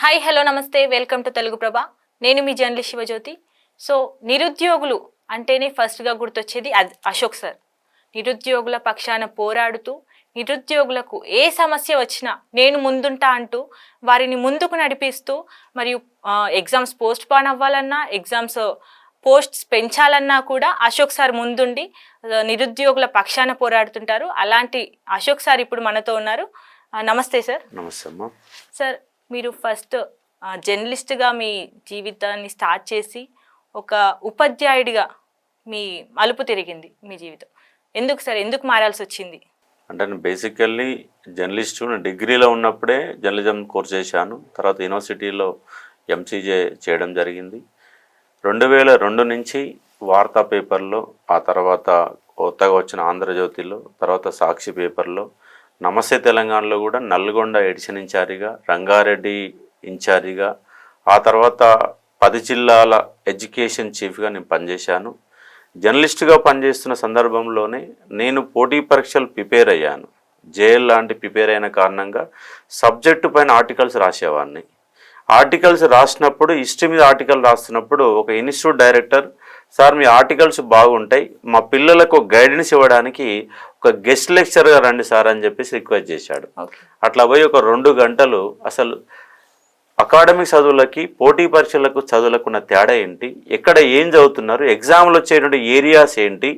Hi hello నమస్తే welcome to Telugu ప్రభ. నేను మీ journalist Shivajyothi. So నిరుద్యోగులు అంటేనే ఫస్ట్గా గుర్తొచ్చేది అశోక్ సార్. నిరుద్యోగుల పక్షాన పోరాడుతూ నిరుద్యోగులకు ఏ సమస్య వచ్చినా నేను ముందుంటా అంటూ వారిని ముందుకు నడిపిస్తూ మరియు ఎగ్జామ్స్ పోస్ట్ పోన్ అవ్వాలన్నా ఎగ్జామ్స్ పోస్ట్స్ పెంచాలన్నా కూడా అశోక్ సార్ ముందుండి నిరుద్యోగుల పక్షాన పోరాడుతుంటారు. అలాంటి అశోక్ సార్ ఇప్పుడు మనతో ఉన్నారు. నమస్తే సార్. నమస్తే అమ్మా. సార్, మీరు ఫస్ట్ జర్నలిస్ట్గా మీ జీవితాన్ని స్టార్ట్ చేసి ఒక ఉపాధ్యాయుడిగా మీ మలుపు తిరిగింది మీ జీవితం. ఎందుకు సార్, ఎందుకు మారాల్సి వచ్చింది? అంటే నేను బేసికల్లీ జర్నలిస్టు డిగ్రీలో ఉన్నప్పుడే జర్నలిజం కోర్స్ చేశాను. తర్వాత యూనివర్సిటీలో ఎంసీజే చేయడం జరిగింది. 2002 నుంచి వార్తా పేపర్లో, ఆ తర్వాత కొత్తగా వచ్చిన ఆంధ్రజ్యోతిలో, తర్వాత సాక్షి పేపర్లో, నమస్తే తెలంగాణలో కూడా నల్గొండ ఎడిషన్ ఇన్ఛార్జిగా, రంగారెడ్డి ఇన్ఛార్జిగా, ఆ తర్వాత 10 జిల్లాల ఎడ్యుకేషన్ చీఫ్గా నేను పనిచేశాను. జర్నలిస్టుగా పనిచేస్తున్న సందర్భంలోనే నేను పోటీ పరీక్షలు ప్రిపేర్ అయ్యాను. జేఎల్ లాంటి ప్రిపేర్ అయిన కారణంగా సబ్జెక్టు పైన ఆర్టికల్స్ రాసేవాడిని. ఆర్టికల్స్ రాసినప్పుడు, హిస్టరీ మీద ఆర్టికల్ రాస్తున్నప్పుడు ఒక ఇన్స్టిట్యూట్ డైరెక్టర్, సార్ మీ ఆర్టికల్స్ బాగుంటాయి, మా పిల్లలకు గైడెన్స్ ఇవ్వడానికి ఒక గెస్ట్ లెక్చర్గా రండి సార్ అని చెప్పేసి రిక్వెస్ట్ చేశాడు. అట్లా పోయి ఒక 2 గంటలు అసలు అకాడమిక్ చదువులకి పోటీ పరీక్షలకు చదువులకు ఉన్న తేడా ఏంటి, ఎక్కడ ఏం చదువుతున్నారు, ఎగ్జామ్లు వచ్చేటువంటి ఏరియాస్ ఏంటి,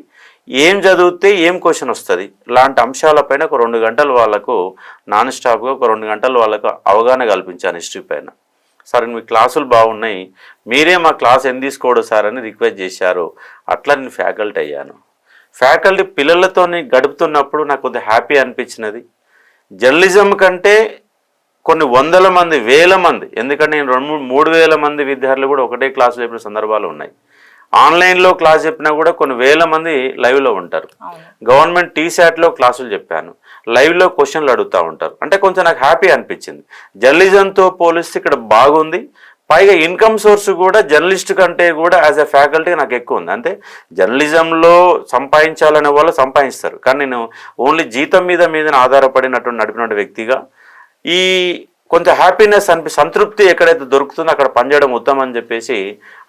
ఏం చదివితే ఏం క్వశ్చన్ వస్తుంది, లాంటి అంశాలపైన ఒక 2 గంటలు వాళ్ళకు నాన్ స్టాప్గా ఒక 2 గంటలు వాళ్ళకు అవగాహన కల్పించాను హిస్టరీ పైన. సార్ మీ క్లాసులు బాగున్నాయి, మీరే మా క్లాస్ ఎందుకు తీసుకోడు సార్ అని రిక్వెస్ట్ చేశారు. అట్లా నేను ఫ్యాకల్టీ అయ్యాను. ఫ్యాకల్టీ పిల్లలతో గడుపుతున్నప్పుడు నాకు కొద్దిగా హ్యాపీ అనిపించినది. జర్నలిజం కంటే కొన్ని వందల మంది, వేల మంది, ఎందుకంటే నేను 2-3 వేల మంది విద్యార్థులు కూడా ఒకటే క్లాసు చెప్పిన సందర్భాలు ఉన్నాయి. ఆన్లైన్లో క్లాస్ చెప్పినా కూడా కొన్ని వేల మంది లైవ్లో ఉంటారు. గవర్నమెంట్ టీశాట్లో క్లాసులు చెప్పాను, లైవ్లో క్వశ్చన్లు అడుగుతూ ఉంటారు. అంటే కొంచెం నాకు హ్యాపీ అనిపించింది. జర్నలిజంతో పోలిస్తే ఇక్కడ బాగుంది. పైగా ఇన్కమ్ సోర్స్ కూడా జర్నలిస్ట్ కంటే కూడా యాజ్ ఎ ఫ్యాకల్టీ నాకు ఎక్కువ ఉంది. అంటే జర్నలిజంలో సంపాదించాలనే వాళ్ళు సంపాదిస్తారు, కానీ నేను ఓన్లీ జీతం మీద ఆధారపడినటువంటి నడిపినటువంటి వ్యక్తిగా ఈ కొంచెం హ్యాపీనెస్ సంతృప్తి ఎక్కడైతే దొరుకుతుందో అక్కడ పనిచేయడం ఉత్తమం అని చెప్పేసి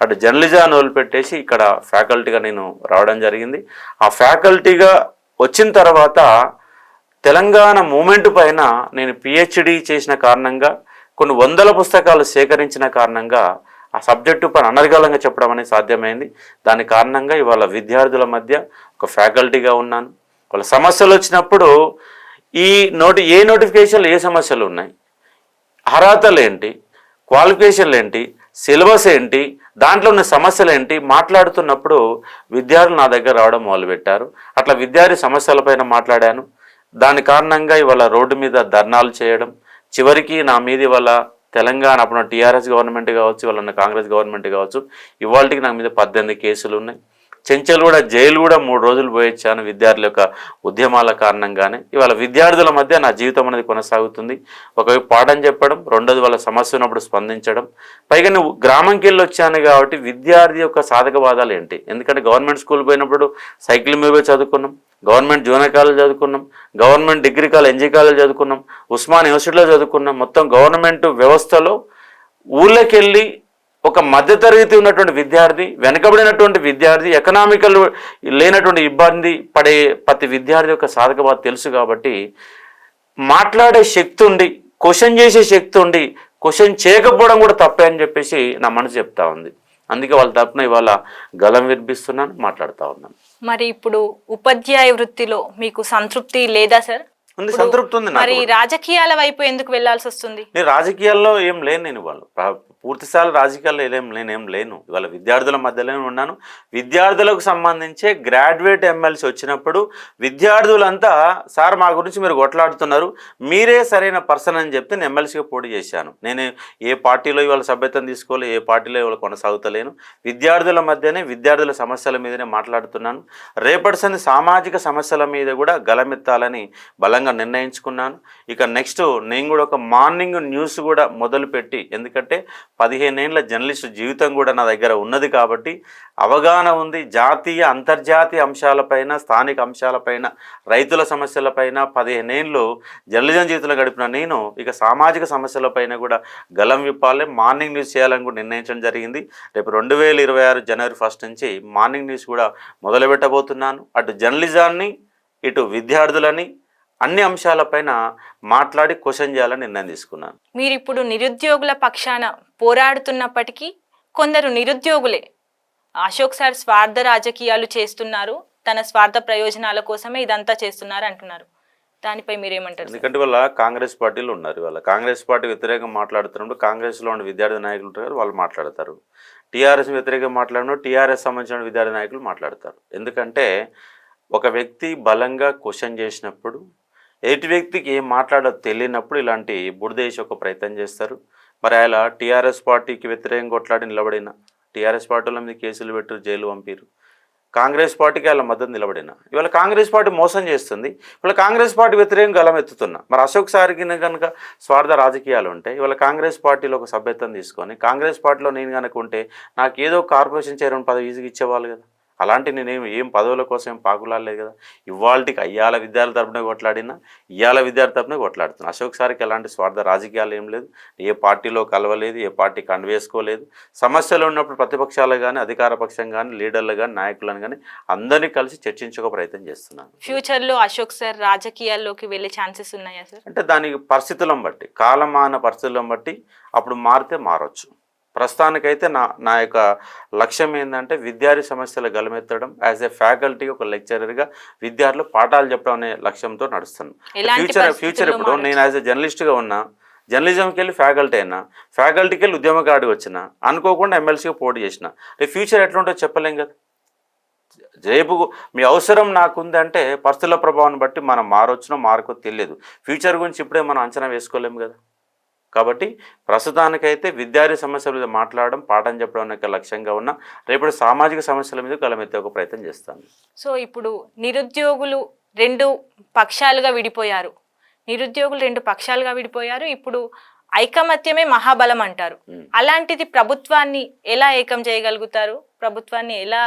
అటు జర్నలిజాన్ని వదిలిపెట్టేసి ఇక్కడ ఫ్యాకల్టీగా నేను రావడం జరిగింది. ఆ ఫ్యాకల్టీగా వచ్చిన తర్వాత తెలంగాణ మూమెంట్ పైన నేను పిహెచ్డి చేసిన కారణంగా, కొన్ని వందల పుస్తకాలు సేకరించిన కారణంగా ఆ సబ్జెక్టు పైన అనర్గళంగా చెప్పడం అనేది సాధ్యమైంది. దాని కారణంగా ఇవాళ విద్యార్థుల మధ్య ఒక ఫ్యాకల్టీగా ఉన్నాను. వాళ్ళ సమస్యలు వచ్చినప్పుడు ఈ ఏ నోటిఫికేషన్లు ఏ సమస్యలు ఉన్నాయి, అర్హతలు ఏంటి, క్వాలిఫికేషన్లు ఏంటి, సిలబస్ ఏంటి, దాంట్లో ఉన్న సమస్యలు ఏంటి మాట్లాడుతున్నప్పుడు విద్యార్థులు నా దగ్గర రావడం మొదలుపెట్టారు. అట్లా విద్యార్థి సమస్యలపైన మాట్లాడాను. దాని కారణంగా ఇవాళ రోడ్డు మీద ధర్నాలు చేయడం, చివరికి నా మీద ఇవాళ తెలంగాణ అప్పుడు టీఆర్ఎస్ గవర్నమెంట్ కావచ్చు, ఇవాళ కాంగ్రెస్ గవర్నమెంట్ కావచ్చు, ఇవాళకి నా మీద 18 కేసులు ఉన్నాయి. చెంచల్ కూడా జైలు కూడా 3 రోజులు పోయొచ్చాను విద్యార్థుల యొక్క ఉద్యమాల కారణంగానే. ఇవాళ విద్యార్థుల మధ్య నా జీవితం అనేది కొనసాగుతుంది. ఒకవైపు పాఠం చెప్పడం, రెండోది వాళ్ళ సమస్య ఉన్నప్పుడు స్పందించడం. పైగా నువ్వు గ్రామంకి వెళ్ళి వచ్చాను కాబట్టి విద్యార్థి యొక్క సాధక బాధాలు ఏంటి, ఎందుకంటే గవర్నమెంట్ స్కూల్ పోయినప్పుడు సైకిల్ మీద చదువుకున్నాం, గవర్నమెంట్ జూనియర్ కాలేజ్ చదువుకున్నాం, government degree college NG college చదువుకున్నాం, ఉస్మాన్ యూనివర్సిటీలో చదువుకున్నాం. మొత్తం గవర్నమెంట్ వ్యవస్థలో ఊళ్ళకి వెళ్ళి ఒక మధ్యతరగతి ఉన్నటువంటి విద్యార్థి, వెనకబడినటువంటి విద్యార్థి, ఎకనామికల్ లేనటువంటి ఇబ్బంది పడే ప్రతి విద్యార్థి యొక్క సాధక బాధ తెలుసు. కాబట్టి మాట్లాడే శక్తి ఉండి, క్వశ్చన్ చేసే శక్తి ఉండి, క్వశ్చన్ చేయకపోవడం కూడా తప్పే అని చెప్పేసి నా మనసు చెప్తా ఉంది. అందుకే వాళ్ళ తరపున ఇవాళ గలం వినిపిస్తున్నాను, మాట్లాడుతూ ఉన్నాను. మరి ఇప్పుడు ఉపాధ్యాయ వృత్తిలో మీకు సంతృప్తి లేదా సార్? ఉంది, సంతృప్తి ఉంది. మరి రాజకీయాల వైపు ఎందుకు వెళ్లాల్సి వస్తుంది? నేను రాజకీయాల్లో ఏం లేను. నేను వాళ్ళు పూర్తిస్థాయి రాజకీయాల్లో నేనేం లేను. ఇవాళ విద్యార్థుల మధ్యలోనే ఉన్నాను. విద్యార్థులకు సంబంధించే గ్రాడ్యుయేట్ ఎమ్మెల్సీ వచ్చినప్పుడు విద్యార్థులంతా సార్ మా గురించి మీరు కొట్లాడుతున్నారు, మీరే సరైన పర్సన్ అని చెప్తే నేను ఎమ్మెల్సీగా పోటీ చేశాను. నేను ఏ పార్టీలో ఇవాళ సభ్యత్వం తీసుకోవాలి, ఏ పార్టీలో ఇవాళ కొనసాగుతలేను. విద్యార్థుల మధ్యనే, విద్యార్థుల సమస్యల మీదనే మాట్లాడుతున్నాను. రేపటి సంది సామాజిక సమస్యల మీద కూడా గలమెత్తాలని బలంగా నిర్ణయించుకున్నాను. ఇక నెక్స్ట్ నేను కూడా ఒక మార్నింగ్ న్యూస్ కూడా మొదలుపెట్టి, ఎందుకంటే 15 ఏళ్ళ జర్నలిస్టు జీవితం కూడా నా దగ్గర ఉన్నది కాబట్టి అవగాహన ఉంది. జాతీయ అంతర్జాతీయ అంశాలపైన, స్థానిక అంశాలపైన, రైతుల సమస్యలపైన 15 ఏళ్ళు జర్నలిజం జీవితంలో గడిపిన నేను ఇక సామాజిక సమస్యలపైన కూడా గలం విప్పాలి, మార్నింగ్ న్యూస్ చేయాలని కూడా నిర్ణయించడం జరిగింది. రేపు 2026 జనవరి 1 నుంచి మార్నింగ్ న్యూస్ కూడా మొదలుపెట్టబోతున్నాను. అటు జర్నలిజాన్ని, ఇటు విద్యార్థులని, అన్ని అంశాలపైన మాట్లాడి క్వశ్చన్ చేయాలని నిర్ణయం తీసుకున్నాను. మీరు ఇప్పుడు నిరుద్యోగుల పక్షాన పోరాడుతున్నప్పటికీ కొందరు నిరుద్యోగులే అశోక్ సార్ స్వార్థ రాజకీయాలు చేస్తున్నారు, తన స్వార్థ ప్రయోజనాల కోసమే ఇదంతా చేస్తున్నారు అంటున్నారు. దానిపై మీరేమంటారు? ఎందుకంటే వాళ్ళ కాంగ్రెస్ పార్టీలు ఉన్నారు. వాళ్ళ కాంగ్రెస్ పార్టీ వ్యతిరేకంగా మాట్లాడుతున్నప్పుడు కాంగ్రెస్లో ఉన్న విద్యార్థి నాయకులు ఉంటారు, వాళ్ళు మాట్లాడతారు. టీఆర్ఎస్ వ్యతిరేకంగా మాట్లాడినప్పుడు టీఆర్ఎస్ సంబంధించిన విద్యార్థి నాయకులు మాట్లాడతారు. ఎందుకంటే ఒక వ్యక్తి బలంగా క్వశ్చన్ చేసినప్పుడు ఎదుటి వ్యక్తికి ఏం మాట్లాడో తెలియనప్పుడు ఇలాంటి బురదేశ ఒక ప్రయత్నం చేస్తారు. మరి అలా టీఆర్ఎస్ పార్టీకి వ్యతిరేకంగా కొట్లాడి నిలబడిన టీఆర్ఎస్ పార్టీల మీద కేసులు పెట్టారు, జైలు పంపారు. కాంగ్రెస్ పార్టీకి వాళ్ళ మద్దతు నిలబడిన ఇవాళ కాంగ్రెస్ పార్టీ మోసం చేస్తుంది, ఇవాళ కాంగ్రెస్ పార్టీ వ్యతిరేకంగా గలం ఎత్తుతున్నా. మరి అశోక్ సార్కి కనుక స్వార్థ రాజకీయాలు ఉంటాయి, ఇవాళ కాంగ్రెస్ పార్టీలో ఒక సభ్యత్వం తీసుకొని కాంగ్రెస్ పార్టీలో నేను కనుక ఉంటే నాకు ఏదో కార్పొరేషన్ చైర్మన్ పదవి ఈజీగా ఇచ్చేవాళ్ళు కదా. అలాంటి నేనేం పదవుల కోసం ఏం పాకులాడలేదు కదా. ఇవాళకి అయ్యాల విద్యార్థి తరపున కొట్లాడినా, ఇవాళ విద్యార్థి తరపున కొట్లాడుతున్నా. అశోక్ సార్కి ఎలాంటి స్వార్థ రాజకీయాలు ఏం లేదు, ఏ పార్టీలో కలవలేదు, ఏ పార్టీ కండువేసుకోలేదు. సమస్యలు ఉన్నప్పుడు ప్రతిపక్షాలు కానీ, అధికార పక్షం కానీ, లీడర్లు కానీ, నాయకులను కానీ అందరినీ కలిసి చర్చించుకో ప్రయత్నం చేస్తున్నాను. ఫ్యూచర్లో అశోక్ సార్ రాజకీయాల్లోకి వెళ్ళే ఛాన్సెస్ ఉన్నాయా సార్? అంటే దానికి పరిస్థితులను బట్టి, కాలమాన పరిస్థితులను బట్టి అప్పుడు మారితే మారవచ్చు. ప్రస్తుతానికైతే నా యొక్క లక్ష్యం ఏంటంటే విద్యార్థి సమస్యలు గలమెత్తడం, యాజ్ ఏ ఫ్యాకల్టీ ఒక లెక్చరర్గా విద్యార్థులు పాఠాలు చెప్పడం అనే లక్ష్యంతో నడుస్తున్నాను. ఫ్యూచర్ ఇప్పుడు నేను యాజ్ ఏ జర్నలిస్ట్గా ఉన్నా, జర్నలిజంకి వెళ్ళి ఫ్యాకల్టీ అయినా, ఫ్యాకల్టీకి వెళ్ళి ఉద్యమకారుడికి వచ్చిన, అనుకోకుండా ఎమ్మెల్సీగా పోటీ చేసిన, రేపు ఫ్యూచర్ ఎట్లుంటుందో చెప్పలేం కదా. రేపు మీ అవసరం నాకుందంటే పరిస్థితుల ప్రభావాన్ని బట్టి మనం మారొచ్చునో మారకో తెలియదు. ఫ్యూచర్ గురించి ఇప్పుడే మనం అంచనా వేసుకోలేము కదా. కాబట్టి ప్రస్తుతానికైతే విద్యార్థి సమస్యల మీద మాట్లాడడం, పాఠం చెప్పడం అనే లక్ష్యంగా ఉన్న రేపటి సామాజిక సమస్యల మీద గలమెత్తే ఒక ప్రయత్నం చేస్తాను. సో ఇప్పుడు నిరుద్యోగులు రెండు పక్షాలుగా విడిపోయారు. ఇప్పుడు ఐకమత్యమే మహాబలం అంటారు. అలాంటిది ప్రభుత్వాన్ని ఎలా ఏకం చేయగలుగుతారు? ప్రభుత్వాన్ని ఎలా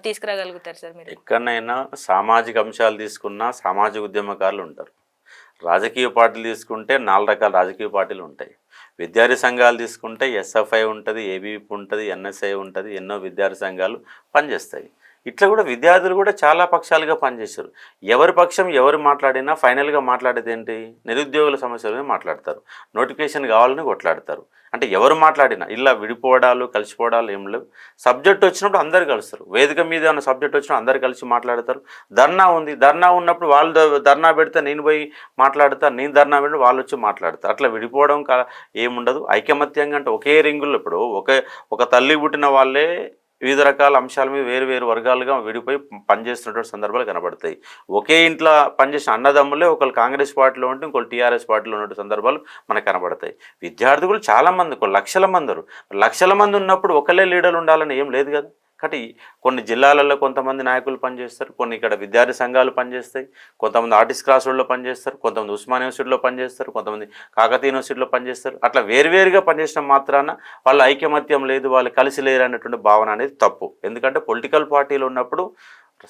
తీసుకురాగలుగుతారు సార్ మీరు? ఎక్కడైనా సామాజిక అంశాలు తీసుకున్నా సామాజిక ఉద్యమకారులు ఉంటారు. రాజకీయ పార్టీలు తీసుకుంటే 4 రకాల రాజకీయ పార్టీలు ఉంటాయి. విద్యార్థి సంఘాలు తీసుకుంటే ఎస్ఎఫ్ఐ ఉంటుంది, ఏబీవీపీ ఉంటుంది, ఎన్ఎస్ఐ ఉంటుంది, ఎన్నో విద్యార్థి సంఘాలు పనిచేస్తాయి. ఇట్లా కూడా విద్యార్థులు కూడా చాలా పక్షాలుగా పనిచేస్తారు. ఎవరి పక్షం ఎవరు మాట్లాడినా ఫైనల్గా మాట్లాడేది ఏంటి? నిరుద్యోగుల సమస్యల మీద మాట్లాడతారు, నోటిఫికేషన్ కావాలని కొట్లాడతారు. అంటే ఎవరు మాట్లాడినా ఇలా విడిపోవడాలు కలిసిపోవడాలు ఏం లేవు. సబ్జెక్ట్ వచ్చినప్పుడు అందరు కలుస్తారు, వేదిక మీద ఉన్న సబ్జెక్ట్ వచ్చినప్పుడు అందరు కలిసి మాట్లాడతారు. ధర్నా ఉంది, ధర్నా ఉన్నప్పుడు వాళ్ళు ధర్నా పెడితే నేను పోయి మాట్లాడతాను, నేను ధర్నా పెడితే వాళ్ళు వచ్చి మాట్లాడతారు. అట్లా విడిపోవడం ఏముండదు. ఐకమత్యంగా అంటే ఒకే రింగుల్లో ఇప్పుడు ఒక తల్లి పుట్టిన వాళ్ళే వివిధ రకాల అంశాల మీద వేరు వేరు వర్గాలుగా విడిపోయి పనిచేస్తున్నటువంటి సందర్భాలు కనబడతాయి. ఒకే ఇంట్లో పనిచేసిన అన్నదమ్ములే ఒకళ్ళు కాంగ్రెస్ పార్టీలో ఉంటే ఇంకొకళ్ళు టీఆర్ఎస్ పార్టీలో ఉన్నటువంటి సందర్భాలు మనకు కనబడతాయి. విద్యార్థులు చాలామంది, లక్షల మంది ఉన్నప్పుడు ఒకళ్ళే లీడర్లు ఉండాలని ఏం లేదు కదా. కాబట్టి కొన్ని జిల్లాలలో కొంతమంది నాయకులు పనిచేస్తారు, కొన్ని ఇక్కడ విద్యార్థి సంఘాలు పనిచేస్తాయి, కొంతమంది ఆర్టిస్ట్ క్రాస్ రోడ్లో పనిచేస్తారు, కొంతమంది ఉస్మాన్ యూనివర్సిటీలో పనిచేస్తారు, కొంతమంది కాకతీయ యూనివర్సిటీలో పనిచేస్తారు. అట్లా వేరువేరుగా పనిచేసిన మాత్రాన వాళ్ళ ఐకమత్యం లేదు, వాళ్ళు కలిసి లేరు అనేటువంటి భావన అనేది తప్పు. ఎందుకంటే పొలిటికల్ పార్టీలు ఉన్నప్పుడు,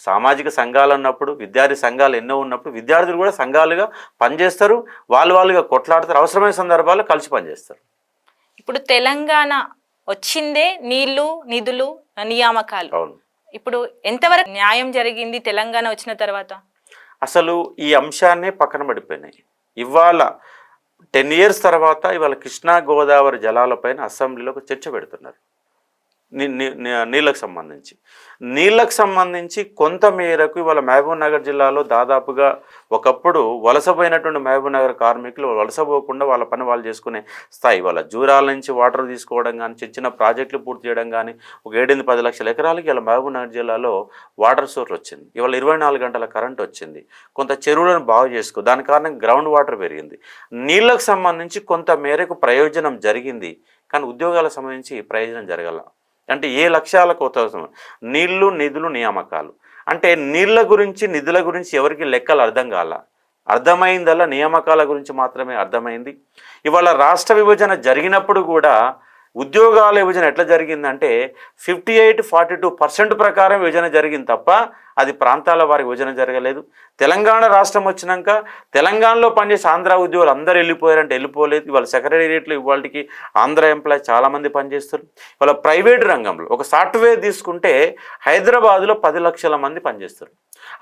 సామాజిక సంఘాలు ఉన్నప్పుడు, విద్యార్థి సంఘాలు ఎన్నో ఉన్నప్పుడు విద్యార్థులు కూడా సంఘాలుగా పనిచేస్తారు, వాళ్ళుగా కొట్లాడతారు, అవసరమైన సందర్భాల్లో కలిసి పనిచేస్తారు. ఇప్పుడు తెలంగాణ వచ్చిందే నీళ్లు, నిధులు, నియామకాలు. ఇప్పుడు ఎంతవరకు న్యాయం జరిగింది తెలంగాణ వచ్చిన తర్వాత? అసలు ఈ అంశాన్నే పక్కన పడిపోయినాయి. ఇవాళ 10 years తర్వాత ఇవాళ కృష్ణా గోదావరి జలాలపైన అసెంబ్లీలో ఒక చర్చ పెడుతున్నారు. నీళ్ళకు సంబంధించి కొంత మేరకు ఇవాళ మహబూబ్ నగర్ జిల్లాలో దాదాపుగా ఒకప్పుడు వలసపోయినటువంటి మహబూబ్ నగర్ కార్మికులు వలసపోకుండా వాళ్ళ పని వాళ్ళు చేసుకునే స్థాయి, వాళ్ళ జూరాల నుంచి వాటర్ తీసుకోవడం కానీ, చిన్న ప్రాజెక్టులు పూర్తి చేయడం కానీ, ఒక 7-10 లక్షల ఎకరాలకి ఇలా మహబూబ్ నగర్ జిల్లాలో వాటర్ సోర్స్ వచ్చింది. ఇవాళ 24 గంటల కరెంట్ వచ్చింది. కొంత చెరువులను బాగు చేసుకో, దాని కారణంగా గ్రౌండ్ వాటర్ పెరిగింది. నీళ్ళకు సంబంధించి కొంత మేరకు ప్రయోజనం జరిగింది, కానీ ఉద్యోగాలకు సంబంధించి ప్రయోజనం జరగాల. అంటే ఏ లక్ష్యాల కోసం? నీళ్లు, నిధులు, నియామకాలు. అంటే నీళ్ళ గురించి, నిధుల గురించి ఎవరికి లెక్కలు అర్థం కాల. అర్థమైందల్లా నియామకాల గురించి మాత్రమే అర్థమైంది. ఇవాళ రాష్ట్ర విభజన జరిగినప్పుడు కూడా ఉద్యోగాల విభజన ఎట్లా జరిగిందంటే 58-42% ప్రకారం విభజన జరిగింది తప్ప అది ప్రాంతాల వారికి విభజన జరగలేదు. తెలంగాణ రాష్ట్రం వచ్చినాక తెలంగాణలో పనిచేసే ఆంధ్ర ఉద్యోగులు అందరూ వెళ్ళిపోయారంటే వెళ్ళిపోలేదు. ఇవాళ సెక్రటేరియట్లో ఇవాళకి ఆంధ్ర ఎంప్లాయీస్ చాలామంది పనిచేస్తారు. ఇవాళ ప్రైవేట్ రంగంలో ఒక సాఫ్ట్వేర్ తీసుకుంటే హైదరాబాద్లో 10 లక్షల మంది పనిచేస్తారు.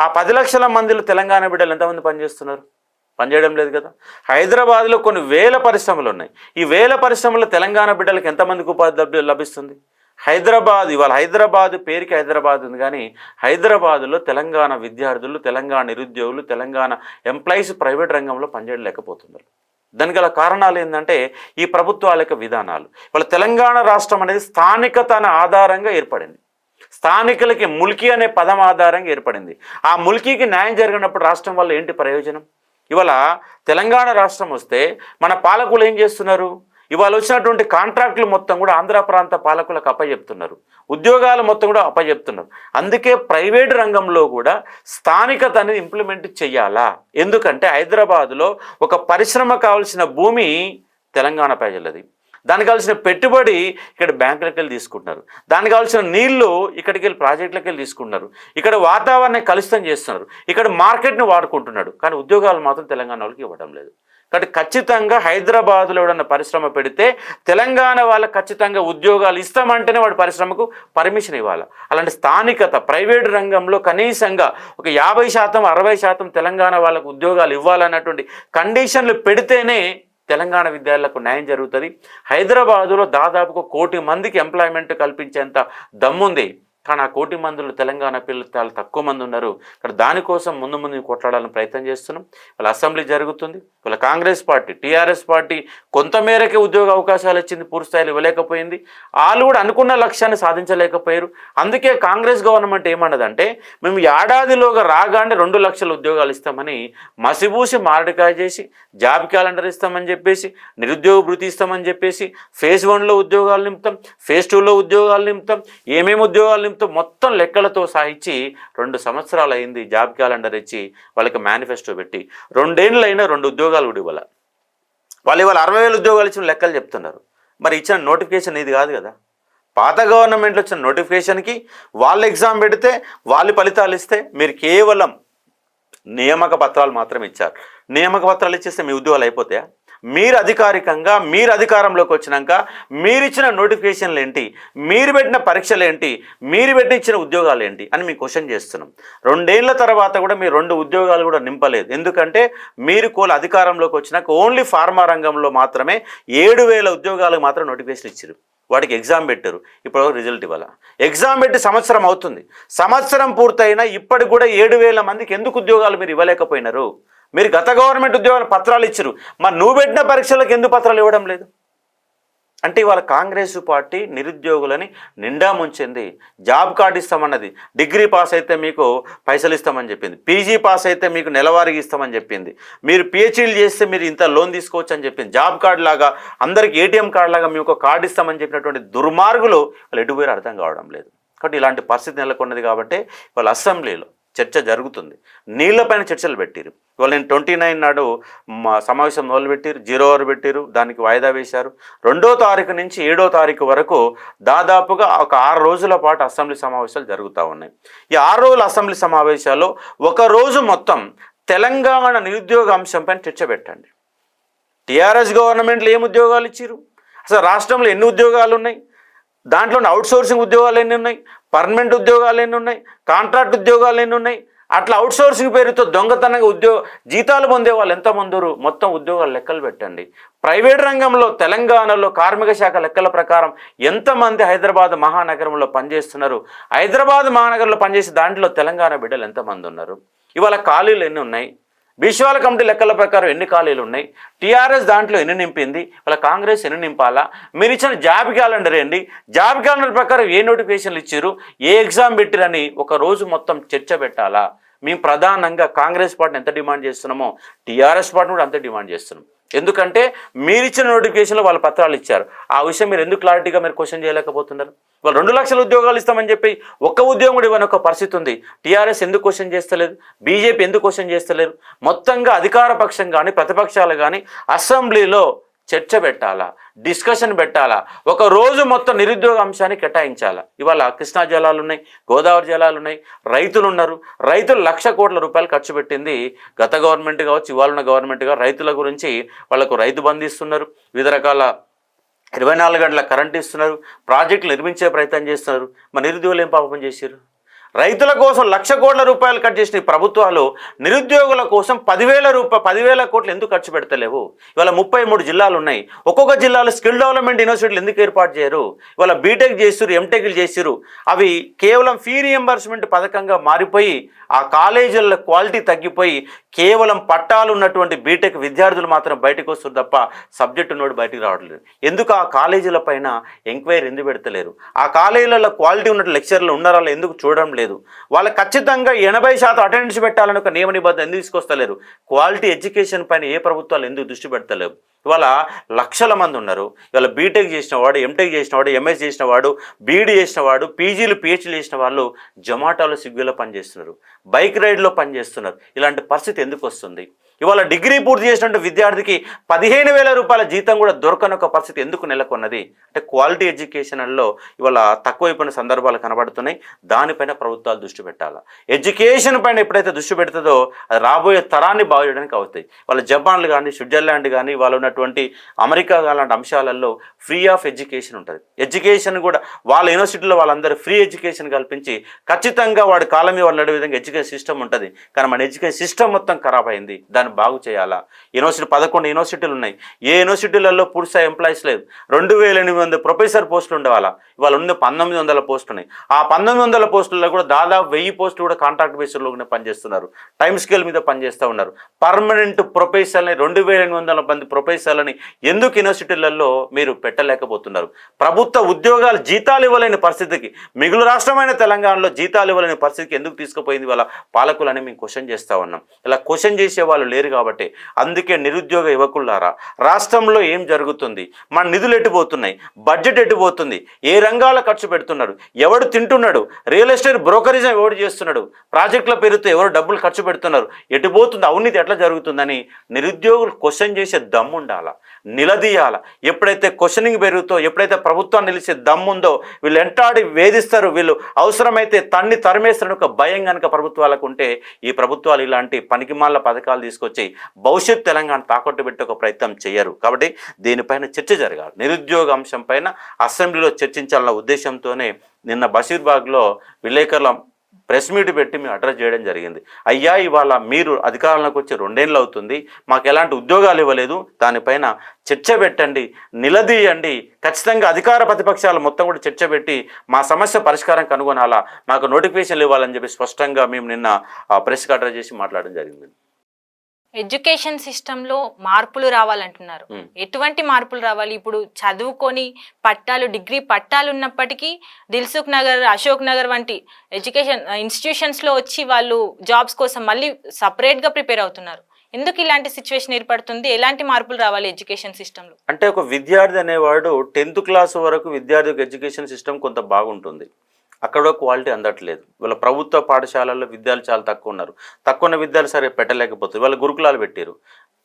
ఆ 10 లక్షల మందిలో తెలంగాణ బిడ్డలు ఎంతమంది పనిచేస్తున్నారు? పనిచేయడం లేదు కదా. హైదరాబాద్లో కొన్ని వేల పరిశ్రమలు ఉన్నాయి. ఈ వేల పరిశ్రమల్లో తెలంగాణ బిడ్డలకు ఎంతమందికి ఉపాధి లభిస్తుంది? ఇవాళ హైదరాబాద్ పేరుకి హైదరాబాద్ ఉంది, కానీ హైదరాబాదులో తెలంగాణ విద్యార్థులు, తెలంగాణ నిరుద్యోగులు, తెలంగాణ ఎంప్లాయీస్ ప్రైవేట్ రంగంలో పనిచేయలేకపోతున్నారు. దానికి గల కారణాలు ఏంటంటే ఈ ప్రభుత్వాల యొక్క విధానాలు. ఇవాళ తెలంగాణ రాష్ట్రం అనేది స్థానికతన ఆధారంగా ఏర్పడింది. స్థానికులకి ముల్కీ అనే పదం ఆధారంగా ఏర్పడింది. ఆ ముల్కీకి న్యాయం జరిగినప్పుడు రాష్ట్రం వల్ల ఏంటి ప్రయోజనం? ఇవాళ తెలంగాణ రాష్ట్రం వస్తే మన పాలకులు ఏం చేస్తున్నారు? ఇవాళ వచ్చినటువంటి కాంట్రాక్టులు మొత్తం కూడా ఆంధ్ర ప్రాంత పాలకులకు అప్పచెప్తున్నారు, ఉద్యోగాలు మొత్తం కూడా అప్పచెప్తున్నారు. అందుకే ప్రైవేట్ రంగంలో కూడా స్థానికత అనేది ఇంప్లిమెంట్ చేయాలా? ఎందుకంటే హైదరాబాదులో ఒక పరిశ్రమ కావాల్సిన భూమి తెలంగాణ ప్రజలది, దానికి కావాల్సిన పెట్టుబడి ఇక్కడ బ్యాంకులకు వెళ్ళి తీసుకుంటున్నారు, దానికి కావాల్సిన నీళ్లు ఇక్కడికి వెళ్ళి ప్రాజెక్టులకు వెళ్ళి తీసుకుంటున్నారు, ఇక్కడ వాతావరణం కలుషితం చేస్తున్నారు, ఇక్కడ మార్కెట్ని వాడుకుంటున్నాడు, కానీ ఉద్యోగాలు మాత్రం తెలంగాణ వాళ్ళకి ఇవ్వడం లేదు. కాబట్టి ఖచ్చితంగా హైదరాబాద్లో ఎవడన్నా పరిశ్రమ పెడితే తెలంగాణ వాళ్ళకి ఖచ్చితంగా ఉద్యోగాలు ఇస్తామంటేనే వాడి పరిశ్రమకు పర్మిషన్ ఇవ్వాలి. అలాంటి స్థానికత ప్రైవేట్ రంగంలో కనీసంగా ఒక 50% 60% తెలంగాణ వాళ్ళకు ఉద్యోగాలు ఇవ్వాలన్నటువంటి కండిషన్లు పెడితేనే తెలంగాణ విద్యార్థులకు న్యాయం జరుగుతుంది. హైదరాబాదులో దాదాపుగా 1 కోటి మందికి ఎంప్లాయ్మెంట్ కల్పించేంత దమ్ముంది, కానీ ఆ 1 కోటి మందిలో తెలంగాణ పిల్లలు చాలా తక్కువ మంది ఉన్నారు. ఇక్కడ దానికోసం ముందు కొట్లాడాలని ప్రయత్నం చేస్తున్నాం. వాళ్ళ అసెంబ్లీ జరుగుతుంది. వాళ్ళ కాంగ్రెస్ పార్టీ, టీఆర్ఎస్ పార్టీ కొంతమేరకే ఉద్యోగ అవకాశాలు ఇచ్చింది, పూర్తి స్థాయిలో ఇవ్వలేకపోయింది. వాళ్ళు కూడా అనుకున్న లక్ష్యాన్ని సాధించలేకపోయారు. అందుకే కాంగ్రెస్ గవర్నమెంట్ ఏమన్నదంటే మేము ఏడాదిలోగా రాగానే 2 లక్షల ఉద్యోగాలు ఇస్తామని మసిబూసి మారడికాయ చేసి, జాబ్ క్యాలెండర్ ఇస్తామని చెప్పేసి, నిరుద్యోగ భృతి ఇస్తామని చెప్పేసి, ఫేజ్ 1లో ఉద్యోగాలు నింపుతాం, ఫేజ్ 2లో ఉద్యోగాలు నింపుతాం, ఏమేమి ఉద్యోగాలు మొత్తం లెక్కలతో సాధించి 2 సంవత్సరాలు అయింది. జాబ్ క్యాలెండర్ ఇచ్చి వాళ్ళకి మేనిఫెస్టో పెట్టి 2 ఏళ్ళైనా 2 ఉద్యోగాలు కూడా ఇవ్వాలి. వాళ్ళు ఇవాళ 60,000 ఉద్యోగాలు ఇచ్చిన లెక్కలు చెప్తున్నారు. మరి ఇచ్చిన నోటిఫికేషన్ ఇది కాదు కదా. పాత గవర్నమెంట్లో వచ్చిన నోటిఫికేషన్కి వాళ్ళు ఎగ్జామ్ పెడితే వాళ్ళు ఫలితాలు ఇస్తే మీరు కేవలం నియామక పత్రాలు మాత్రం ఇచ్చారు. నియామక పత్రాలు ఇచ్చేస్తే మీ ఉద్యోగాలు అయిపోతాయా? మీరు అధికారికంగా మీరు అధికారంలోకి వచ్చినాక మీరు ఇచ్చిన నోటిఫికేషన్లు ఏంటి, మీరు పెట్టిన పరీక్షలు ఏంటి, మీరు పెట్టి ఇచ్చిన ఉద్యోగాలు ఏంటి అని మేము క్వశ్చన్ చేస్తున్నాం. 2 ఏళ్ల తర్వాత కూడా మీరు 2 ఉద్యోగాలు కూడా నింపలేదు. ఎందుకంటే మీరు అధికారంలోకి వచ్చినాక ఓన్లీ ఫార్మా రంగంలో మాత్రమే 7,000 ఉద్యోగాలకు మాత్రం నోటిఫికేషన్ ఇచ్చారు. వాటికి ఎగ్జామ్ పెట్టారు, ఇప్పుడు రిజల్ట్ ఇవ్వాల. ఎగ్జామ్ పెట్టి సంవత్సరం అవుతుంది. సంవత్సరం పూర్తయినా ఇప్పటికి కూడా 7,000 మందికి ఎందుకు ఉద్యోగాలు మీరు ఇవ్వలేకపోయినారు? మీరు గత గవర్నమెంట్ ఉద్యోగాలు పత్రాలు ఇచ్చారు, మరి నువ్వు పెట్టిన పరీక్షలకు ఎందుకు పత్రాలు ఇవ్వడం లేదు? అంటే ఇవాళ కాంగ్రెస్ పార్టీ నిరుద్యోగులని నిండా ముంచింది. జాబ్ కార్డు ఇస్తామన్నది, డిగ్రీ పాస్ అయితే మీకు పైసలు ఇస్తామని చెప్పింది, పీజీ పాస్ అయితే మీకు నెలవారీగా ఇస్తామని చెప్పింది, మీరు పిహెచ్డీలు చేస్తే మీరు ఇంత లోన్ తీసుకోవచ్చు అని చెప్పింది. జాబ్ కార్డు లాగా అందరికి ఏటీఎం కార్డు లాగా మీకు కార్డు ఇస్తామని చెప్పినటువంటి దుర్మార్గులు వాళ్ళు ఎటుపోయారు అర్థం కావడం లేదు. కాబట్టి ఇలాంటి పరిస్థితి నెలకొన్నది కాబట్టి వాళ్ళ అసెంబ్లీలో చర్చ జరుగుతుంది. నీళ్లపైన చర్చలు పెట్టారు. ఇవాళ నేను 29 నాడు సమావేశం మొదలుపెట్టారు, 0 అవర్ పెట్టారు, దానికి వాయిదా వేశారు. 2వ తారీఖు నుంచి 7వ తారీఖు వరకు దాదాపుగా ఒక 6 రోజుల పాటు అసెంబ్లీ సమావేశాలు జరుగుతూ ఉన్నాయి. ఈ 6 రోజుల అసెంబ్లీ సమావేశాల్లో ఒక రోజు మొత్తం తెలంగాణ నిరుద్యోగ అంశంపైన చర్చ పెట్టండి. టీఆర్ఎస్ గవర్నమెంట్లో ఏం ఉద్యోగాలు ఇచ్చారు, అసలు రాష్ట్రంలో ఎన్ని ఉద్యోగాలు ఉన్నాయి, దాంట్లో అవుట్సోర్సింగ్ ఉద్యోగాలు ఎన్ని ఉన్నాయి, పర్మనెంట్ ఉద్యోగాలు ఎన్ని ఉన్నాయి, కాంట్రాక్ట్ ఉద్యోగాలు ఎన్ని ఉన్నాయి, అట్లా అవుట్సోర్సింగ్ పేరుతో దొంగతనంగా జీతాలు పొందే వాళ్ళు ఎంతమంది మొత్తం ఉద్యోగాలు లెక్కలు పెట్టండి. ప్రైవేట్ రంగంలో తెలంగాణలో కార్మిక శాఖ లెక్కల ప్రకారం ఎంతమంది హైదరాబాద్ మహానగరంలో పనిచేస్తున్నారు, హైదరాబాద్ మహానగరంలో పనిచేసే దాంట్లో తెలంగాణ బిడ్డలు ఎంతమంది ఉన్నారు, ఇవాళ ఖాళీలు ఎన్ని ఉన్నాయి, విశ్వాల కమిటీ లెక్కల ప్రకారం ఎన్ని ఖాళీలు ఉన్నాయి, టీఆర్ఎస్ దాంట్లో ఎన్ని నింపింది, వాళ్ళ కాంగ్రెస్ ఎన్ని నింపాలా, మీరు ఇచ్చిన జాబ్ క్యాలెండర్ ఏంటి, జాబ్ క్యాలెండర్ ప్రకారం ఏ నోటిఫికేషన్లు ఇచ్చారు, ఏ ఎగ్జామ్ పెట్టిరని ఒక రోజు మొత్తం చర్చ పెట్టాలా. మేము ప్రధానంగా కాంగ్రెస్ పార్టీని ఎంత డిమాండ్ చేస్తున్నామో టీఆర్ఎస్ పార్టీని కూడా అంతే డిమాండ్ చేస్తున్నాం. ఎందుకంటే మీరు ఇచ్చిన నోటిఫికేషన్లో వాళ్ళ పత్రాలు ఇచ్చారు, ఆ విషయం మీరు ఎందుకు క్లారిటీగా మీరు క్వశ్చన్ చేయలేకపోతున్నారు? వాళ్ళు 2 లక్షల ఉద్యోగాలు ఇస్తామని చెప్పి ఒక్క ఉద్యోగం కూడా ఇవ్వని ఒక పరిస్థితి ఉంది. టీఆర్ఎస్ ఎందుకు క్వశ్చన్ చేస్తలేదు, బీజేపీ ఎందుకు క్వశ్చన్ చేస్తలేరు? మొత్తంగా అధికార పక్షం కానీ ప్రతిపక్షాలు కానీ అసెంబ్లీలో చర్చ పెట్టాలా, డిస్కషన్ పెట్టాలా, ఒక రోజు మొత్తం నిరుద్యోగ అంశాన్ని కేటాయించాలా. ఇవాళ కృష్ణా జలాలు ఉన్నాయి, గోదావరి జలాలు ఉన్నాయి, రైతులు ఉన్నారు. రైతులు 1,00,000 కోట్ల రూపాయలు ఖర్చు పెట్టింది గత గవర్నమెంట్ కావచ్చు, ఇవాళ ఉన్న గవర్నమెంట్గా రైతుల గురించి వాళ్ళకు రైతు బంధు ఇస్తున్నారు, వివిధ రకాల 24 గంటల కరెంట్ ఇస్తున్నారు, ప్రాజెక్టులు నిర్మించే ప్రయత్నం చేస్తున్నారు. మరి నిరుద్యోగులు ఏం పాపం చేశారు? రైతుల కోసం 1,00,000 కోట్ల రూపాయలు కట్ చేసిన ఈ ప్రభుత్వాలు నిరుద్యోగుల కోసం 10,000 కోట్లు ఎందుకు ఖర్చు పెడతలేవు? ఇవాళ 33 జిల్లాలు ఉన్నాయి. ఒక్కొక్క జిల్లాలో స్కిల్ డెవలప్మెంట్ యూనివర్సిటీలు ఎందుకు ఏర్పాటు చేయరు? ఇవాళ బీటెక్ చేసిరు, ఎంటెక్లు చేసిరు, అవి కేవలం ఫీ రియంబర్స్మెంట్ పథకంగా మారిపోయి ఆ కాలేజీల క్వాలిటీ తగ్గిపోయి కేవలం పట్టాలు ఉన్నటువంటి బీటెక్ విద్యార్థులు మాత్రం బయటకు వస్తారు తప్ప సబ్జెక్టు నోడు బయటికి రావట్లేదు. ఎందుకు ఆ కాలేజీల పైన ఎంక్వైరీ ఎందుకు పెడతలేరు? ఆ కాలేజీలలో క్వాలిటీ ఉన్నట్టు లెక్చర్లు ఉన్నారా ఎందుకు చూడడం లేదు? వాళ్ళకి ఖచ్చితంగా 80% అటెండెన్స్ పెట్టాలని ఒక నియమ నిబంధన ఎందుకు తీసుకొస్తలేరు? క్వాలిటీ ఎడ్యుకేషన్ పైన ఏ ప్రభుత్వాలు ఎందుకు దృష్టి పెడతలేవు? ఇవాళ లక్షల మంది ఉన్నారు. ఇవాళ బీటెక్ చేసిన వాడు, ఎంటెక్ చేసిన వాడు, ఎంఎస్ చేసిన వాడు, బీఈడీ చేసిన వాడు, పీజీలు పిహెచ్డీలు చేసిన వాళ్ళు జొమాటోలో, స్విగ్గీలో పనిచేస్తున్నారు, బైక్ రైడ్లో పనిచేస్తున్నారు. ఇలాంటి పరిస్థితి ఎందుకు వస్తుంది? ఇవాళ డిగ్రీ పూర్తి చేసినటువంటి విద్యార్థికి 15,000 రూపాయల జీతం కూడా దొరకని ఒక పరిస్థితి ఎందుకు నెలకొన్నది? అంటే క్వాలిటీ ఎడ్యుకేషన్లో ఇవాళ తక్కువైపోయిన సందర్భాలు కనబడుతున్నాయి. దానిపైన ప్రభుత్వాలు దృష్టి పెట్టాలి. ఎడ్యుకేషన్ పైన ఎప్పుడైతే దృష్టి పెడుతుందో అది రాబోయే తరాన్ని బాగు చేయడానికి అవుతాయి. వాళ్ళ జపాన్లు కానీ, స్విట్జర్లాండ్ కానీ, వాళ్ళు ఉన్నటువంటి అమెరికా లాంటి అంశాలలో ఫ్రీ ఆఫ్ ఎడ్యుకేషన్ ఉంటుంది. ఎడ్యుకేషన్ కూడా వాళ్ళ యూనివర్సిటీలో వాళ్ళందరూ ఫ్రీ ఎడ్యుకేషన్ కల్పించి ఖచ్చితంగా వాడి కాలం మీద నడే విధంగా ఎడ్యుకేషన్ సిస్టమ్ ఉంటుంది. కానీ మన ఎడ్యుకేషన్ సిస్టమ్ మొత్తం ఖరాబ్ అయింది. దాన్ని బాగు చేయాలా? యూనివర్సిటీ 11 యూనివర్సిటీలు ఉన్నాయి. ఏ యూనివర్సిటీలలో పూర్తి ఎంప్లాయీస్ లేదు. 2,800 ప్రొఫెసర్ పోస్టులు ఉండేవాళ్ళ. ఇవాళ ఉన్న 1,900 పోస్టులు ఉన్నాయి. ఆ 1,900 పోస్టులలో కూడా దాదాపు 1000 పోస్టులు కూడా కాంట్రాక్ట్ బేస్డ్లోనే పనిచేస్తున్నారు. టైం స్కేల్ మీద పనిచేస్తూ ఉన్నారు. పర్మనెంట్ ప్రొఫెసర్ని 2,800 మంది ప్రొఫెసర్లని ఎందుకు యూనివర్సిటీలలో మీరు పెట్టలేకపోతున్నారు? ప్రభుత్వ ఉద్యోగాలు జీతాలు ఇవ్వలేని పరిస్థితికి, మిగులు రాష్ట్రమైన తెలంగాణలో జీతాలు ఇవ్వలేని పరిస్థితికి ఎందుకు తీసుకుపోయింది వాళ్ళ పాలకులని మేము క్వశ్చన్ చేస్తూ ఉన్నాం. ఇలా క్వశ్చన్ చేసే వాళ్ళు లేరు కాబట్టి అందుకే నిరుద్యోగ యువకులారా, రాష్ట్రంలో ఏం జరుగుతుంది, మన నిధులు ఎటుపోతున్నాయి, బడ్జెట్ ఎటుపోతుంది, ఏ రంగాల ఖర్చు పెడుతున్నారు, ఎవడు తింటున్నాడు, రియల్ ఎస్టేట్ బ్రోకరిజం ఎవడు చేస్తున్నాడు, ప్రాజెక్టుల పేరుతో ఎవరు డబ్బులు ఖర్చు పెడుతున్నారు, ఎటుపోతుంది, అవినీతి ఎట్లా జరుగుతుందని నిరుద్యోగులు క్వశ్చన్ చేసే దమ్ము ఉండాలా, నిలదీయాల. ఎప్పుడైతే క్వశ్చనింగ్ పెరుగుతో, ఎప్పుడైతే ప్రభుత్వాన్ని నిలిచే దమ్ముందో వీళ్ళు ఎంటాడి వేధిస్తారు, వీళ్ళు అవసరమైతే తరిమేస్తారని ఒక భయం కనుక ప్రభుత్వాలకు ఉంటే ఈ ప్రభుత్వాలు ఇలాంటి పనికిమాల పథకాలు తీసుకొచ్చి భవిష్యత్ తెలంగాణ తాకట్టు పెట్టే ఒక ప్రయత్నం చేయరు. కాబట్టి దీనిపైన చర్చ జరగాలి. నిరుద్యోగ అంశం పైన అసెంబ్లీలో చర్చించాలన్న ఉద్దేశంతోనే నిన్న బషీర్బాగ్లో విలేకరుల ప్రెస్ మీట్ పెట్టి మేము అడ్రస్ చేయడం జరిగింది. అయ్యా, ఇవాళ మీరు అధికారంలోకి వచ్చి 2 ఏళ్ళు అవుతుంది, మాకు ఎలాంటి ఉద్యోగాలు ఇవ్వలేదు, దానిపైన చర్చ పెట్టండి, నిలదీయండి. ఖచ్చితంగా అధికార ప్రతిపక్షాలు మొత్తం కూడా చర్చ పెట్టి మా సమస్య పరిష్కారం కనుగొనాలా, మాకు నోటిఫికేషన్లు ఇవ్వాలని చెప్పి స్పష్టంగా మేము నిన్న ప్రెస్కి అడ్రస్ చేసి మాట్లాడడం జరిగింది. ఎడ్యుకేషన్ సిస్టంలో మార్పులు రావాలంటున్నారు. ఎటువంటి మార్పులు రావాలి? ఇప్పుడు చదువుకొని పట్టాలు, డిగ్రీ పట్టాలు ఉన్నప్పటికీ దిల్సుఖ్ నగర్, అశోక్ నగర్ వంటి ఎడ్యుకేషన్ ఇన్స్టిట్యూషన్స్లో వచ్చి వాళ్ళు జాబ్స్ కోసం మళ్ళీ సపరేట్గా ప్రిపేర్ అవుతున్నారు. ఎందుకు ఇలాంటి సిచ్యువేషన్ ఏర్పడుతుంది? ఎలాంటి మార్పులు రావాలి ఎడ్యుకేషన్ సిస్టంలో? అంటే ఒక విద్యార్థి అనేవాడు 10th క్లాస్ వరకు విద్యార్థి ఎడ్యుకేషన్ సిస్టమ్ కొంత బాగుంటుంది, అక్కడ క్వాలిటీ అందట్లేదు. వాళ్ళ ప్రభుత్వ పాఠశాలల్లో విద్యార్థులు చాలా తక్కువ ఉన్నారు. తక్కువ ఉన్న విద్యార్థులు సరే పెట్టలేకపోతుంది. వాళ్ళ గురుకులాలు పెట్టారు.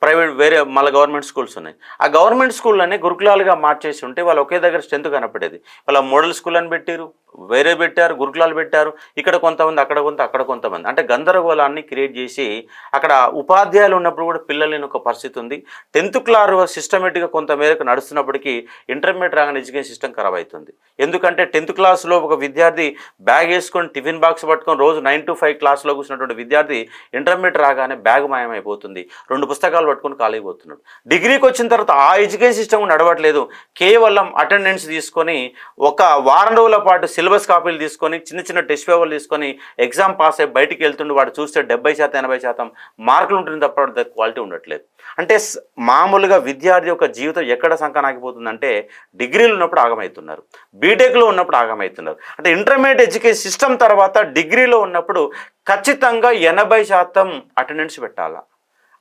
ప్రైవేట్ వేరే మళ్ళీ గవర్నమెంట్ స్కూల్స్ ఉన్నాయి. ఆ గవర్నమెంట్ స్కూళ్ళనే గురుకులాలుగా మార్చేసి ఉంటే వాళ్ళు ఒకే దగ్గర స్ట్రెంత్ కనపడేది. వాళ్ళ మోడల్ స్కూల్ అని పెట్టారు, వేరే పెట్టారు, గురుకులాలు పెట్టారు. ఇక్కడ కొంతమంది, అక్కడ కొంతమంది, అంటే గందరగోళాన్ని క్రియేట్ చేసి అక్కడ ఉపాధ్యాయులు ఉన్నప్పుడు కూడా పిల్లలు లేని ఒక పరిస్థితి ఉంది. 10th క్లాస్ సిస్టమేటిక్గా కొంత మేరకు నడుస్తున్నప్పటికీ ఇంటర్మీడియట్ రాగానే ఎడ్యుకేషన్ సిస్టమ్ ఖరాబ్ అవుతుంది. ఎందుకంటే 10th క్లాస్లో ఒక విద్యార్థి బ్యాగ్ వేసుకొని టిఫిన్ బాక్స్ పట్టుకొని రోజు 9 to 5 క్లాస్లో కూర్చున్నటువంటి విద్యార్థి ఇంటర్మీడియట్ రాగానే బ్యాగ్ మాయమైపోతుంది, 2 పుస్తకాలు పట్టుకొని ఖాళీ పోతున్నాడు. డిగ్రీకి వచ్చిన తర్వాత ఆ ఎడ్యుకేషన్ సిస్టమ్ నడవట్లేదు. కేవలం అటెండెన్స్ తీసుకొని ఒక వారం రోజుల పాటు సిలబస్ కాపీలు తీసుకొని చిన్న చిన్న టెస్ట్ పేపర్లు తీసుకొని ఎగ్జామ్ పాస్ అయ్యి బయటికి వెళ్తుండే వాడు చూస్తే 70% 80% మార్కులు ఉంటుంది తప్ప క్వాలిటీ ఉండట్లేదు. అంటే మామూలుగా విద్యార్థి యొక్క జీవితం ఎక్కడ సంకనాగిపోతుందంటే డిగ్రీలు ఉన్నప్పుడు ఆగమవుతున్నారు, బీటెక్లో ఉన్నప్పుడు ఆగమవుతున్నారు. అంటే ఇంటర్మీడియట్ ఎడ్యుకేషన్ సిస్టమ్ తర్వాత డిగ్రీలో ఉన్నప్పుడు ఖచ్చితంగా 80% అటెండెన్స్ పెట్టాలా.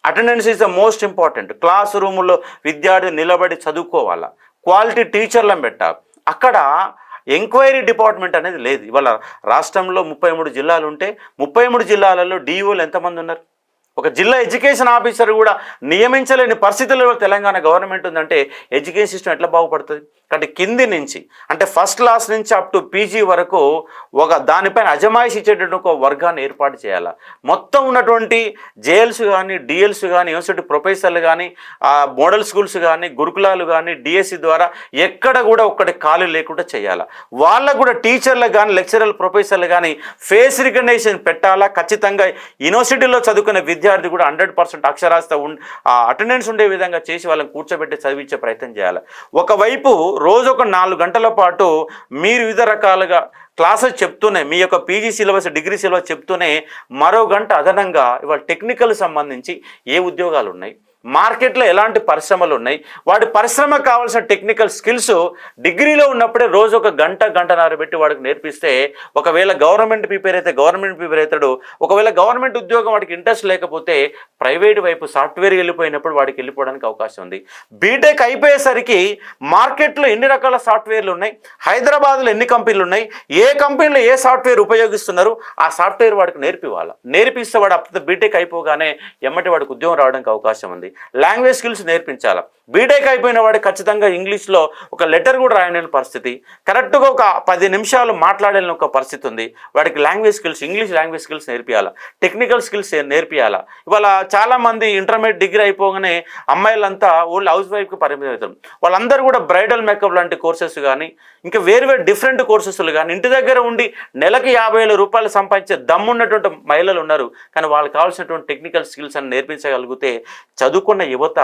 Attendance is the most important. Class రూముల్లో విద్యార్థి నిలబడి చదువుకోవాలా, క్వాలిటీ టీచర్లను పెట్టాలి. అక్కడ ఎంక్వైరీ డిపార్ట్మెంట్ అనేది లేదు. ఇవాళ రాష్ట్రంలో 33 జిల్లాలు ఉంటే 33 జిల్లాలలో డిఈఓలు ఎంతమంది ఉన్నారు? ఒక జిల్లా ఎడ్యుకేషన్ ఆఫీసర్ కూడా నియమించలేని పరిస్థితుల్లో తెలంగాణ గవర్నమెంట్ ఉందంటే ఎడ్యుకేషన్ సిస్టమ్ ఎట్లా బాగుపడుతుంది? కాబట్టి కింది నుంచి అంటే ఫస్ట్ క్లాస్ నుంచి అప్ టు పీజీ వరకు ఒక దానిపైన అజమాయిషి ఇచ్చేటటువంటి ఒక వర్గాన్ని ఏర్పాటు చేయాలి. మొత్తం ఉన్నటువంటి జేఎల్స్ కానీ డిఎల్స్ కానీ యూనివర్సిటీ ప్రొఫెసర్లు కానీ మోడల్ స్కూల్స్ కానీ గురుకులాలు కానీ డిఎస్సి ద్వారా ఎక్కడ కూడా ఒక్కటి ఖాళీ లేకుండా చేయాలి. వాళ్ళకు కూడా టీచర్లకు కానీ లెక్చరర్ ప్రొఫెసర్లు కానీ ఫేస్ రికగ్నిషన్ పెట్టాలా. ఖచ్చితంగా యూనివర్సిటీలో చదువుకునే విద్యార్థి కూడా 100% అక్షరాస్యత అటెండెన్స్ ఉండే విధంగా చేసి వాళ్ళని కూర్చోబెట్టి చదివించే ప్రయత్నం చేయాలి. ఒకవైపు రోజు ఒక 4 గంటల పాటు మీరు వివిధ రకాలుగా క్లాసెస్ చెప్తూనే మీ యొక్క పీజీ సిలబస్ డిగ్రీ సిలబస్ చెప్తూనే మరో గంట అదనంగా ఇవాళ టెక్నికల్ సంబంధించి ఏ ఉద్యోగాలు ఉన్నాయి, మార్కెట్లో ఎలాంటి పరిశ్రమలు ఉన్నాయి, వాటి పరిశ్రమకు కావాల్సిన టెక్నికల్ స్కిల్స్ డిగ్రీలో ఉన్నప్పుడే రోజు ఒక గంటన్నర పెట్టి వాడికి నేర్పిస్తే ఒకవేళ గవర్నమెంట్ ప్రిపేర్ అయితే గవర్నమెంట్ ప్రిపేర్ అవుతాడు. ఒకవేళ గవర్నమెంట్ ఉద్యోగం వాడికి ఇంట్రెస్ట్ లేకపోతే ప్రైవేట్ వైపు సాఫ్ట్వేర్ వెళ్ళిపోయినప్పుడు వాడికి వెళ్ళిపోవడానికి అవకాశం ఉంది. బీటెక్ అయిపోయేసరికి మార్కెట్లో ఎన్ని రకాల సాఫ్ట్వేర్లు ఉన్నాయి, హైదరాబాద్లో ఎన్ని కంపెనీలు ఉన్నాయి, ఏ కంపెనీలో ఏ సాఫ్ట్వేర్ ఉపయోగిస్తున్నారు, ఆ సాఫ్ట్వేర్ వాడికి నేర్పిస్తే వాడు అప్పుడు బీటెక్ అయిపోగానే ఎమ్మటి వాడికి ఉద్యోగం రావడానికి అవకాశం ఉంది. లాంగ్వేజ్ స్కిల్స్ నేర్పించాలి. బీటెక్ అయిపోయిన వాడు ఖచ్చితంగా ఇంగ్లీష్లో ఒక లెటర్ కూడా రాయలేని పరిస్థితి, కరెక్ట్గా ఒక 10 నిమిషాలు మాట్లాడలేని ఒక పరిస్థితి ఉంది. వాడికి language skills English language skills నేర్పియాలా, టెక్నికల్ స్కిల్స్ నేర్పియాలా. ఇవాళ చాలామంది ఇంటర్మీడియట్ డిగ్రీ అయిపోగానే అమ్మాయిలంతా ఓన్లీ హౌస్ వైఫ్కి పరిమితం అవుతారు. వాళ్ళందరూ కూడా బ్రైడల్ మేకప్ లాంటి కోర్సెస్ కానీ ఇంకా వేరు డిఫరెంట్ కోర్సెస్లు కానీ ఇంటి దగ్గర ఉండి నెలకి 50,000 రూపాయలు సంపాదించే దమ్మున్నటువంటి మహిళలు ఉన్నారు. కానీ వాళ్ళకి కావాల్సినటువంటి టెక్నికల్ స్కిల్స్ అని నేర్పించగలిగితే చదువుకున్న యువత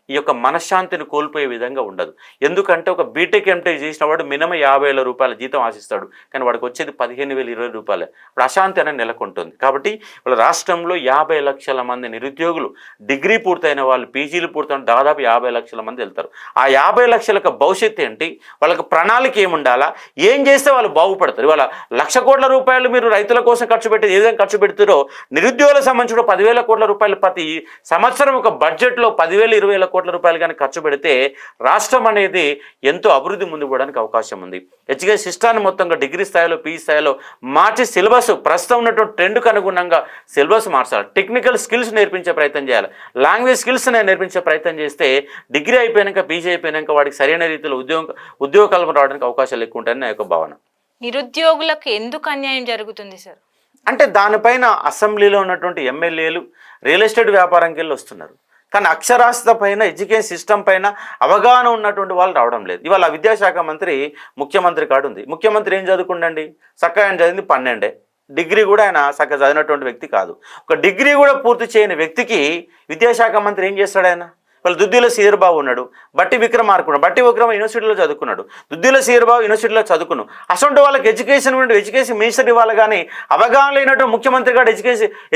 ఈ యొక్క మనశ్శాంతిని కోల్పోయే విధంగా ఉండదు. ఎందుకంటే ఒక బీటెక్ ఎంటెక్ చేసిన వాడు మినిమం 50,000 రూపాయల జీతం ఆశిస్తాడు, కానీ వాడికి వచ్చేది 15,000 20 రూపాయలు. ఇప్పుడు అశాంతి అనేది నెలకొంటుంది. కాబట్టి వాళ్ళ రాష్ట్రంలో 50 లక్షల మంది నిరుద్యోగులు, డిగ్రీ పూర్తయిన వాళ్ళు పీజీలు పూర్తయిన దాదాపు 50 లక్షల మంది వెళ్తారు. ఆ 50 లక్షలకు భవిష్యత్తు ఏంటి, వాళ్ళకి ప్రణాళిక ఏముండాలా, ఏం చేస్తే వాళ్ళు బాగుపడతారు. ఇవాళ 1,00,000 కోట్ల రూపాయలు మీరు రైతుల కోసం ఖర్చు పెట్టి ఏ విధంగా ఖర్చు పెడుతారో నిరుద్యోగులకు సంబంధించిన 10,000 కోట్ల రూపాయలు ప్రతి సంవత్సరం ఒక బడ్జెట్లో 10,000 20,000 కోట్ల రూపాయలు కానీ ఖర్చు పెడితే రాష్ట్రం అనేది ఎంతో అభివృద్ధి ముందుకు పోవడానికి అవకాశం ఉంది. ఎడ్యుకేషన్ సిస్టాన్ని మొత్తంగా డిగ్రీ స్థాయిలో పీజీ స్థాయిలో మార్చి సిలబస్ ప్రస్తుతం ఉన్నటువంటి ట్రెండ్కు అనుగుణంగా సిలబస్ మార్చాలి. టెక్నికల్ స్కిల్స్ నేర్పించే ప్రయత్నం చేయాలి. లాంగ్వేజ్ స్కిల్స్ నేర్పించే ప్రయత్నం చేస్తే డిగ్రీ అయిపోయాక పీజీ అయిపోయాక వాడికి సరైన రీతిలో ఉద్యోగ కల్పన రావడానికి అవకాశాలు ఎక్కువ ఉంటాయని నా యొక్క భావన. నిరుద్యోగులకు ఎందుకు అన్యాయం జరుగుతుంది సార్ అంటే దానిపైన అసెంబ్లీలో ఉన్నటువంటి ఎమ్మెల్యేలు రియల్ ఎస్టేట్ వ్యాపారంకి వెళ్ళి వస్తున్నారు, కానీ అక్షరాస్యత పైన ఎడ్యుకేషన్ సిస్టమ్ పైన అవగాహన ఉన్నటువంటి వాళ్ళు రావడం లేదు. ఇవాళ విద్యాశాఖ మంత్రి ముఖ్యమంత్రి కాడు ఉంది. ముఖ్యమంత్రి ఏం చదువుకుండండి, చక్కగా ఆయన చదివింది 12, డిగ్రీ కూడా ఆయన చక్కగా చదివినటువంటి వ్యక్తి కాదు. ఒక డిగ్రీ కూడా పూర్తి చేయని వ్యక్తికి విద్యాశాఖ మంత్రి ఏం చేస్తాడు? ఆయన వాళ్ళు దుద్దిల శ్రీధర్బాబు ఉన్నాడు, బట్టి విక్రమార్క ఉన్నాడు. బట్టి విక్రమ యూనివర్సిటీలో చదువుకున్నాడు, దుద్దిల శ్రీధర్బాబు యూనివర్సిటీలో చదువుకున్నాడు. అసలు వాళ్ళకి ఎడ్యుకేషన్ మినిస్టర్ ఇవ్వాలి, కానీ అవగాహన లేనటువంటి ముఖ్యమంత్రి గారు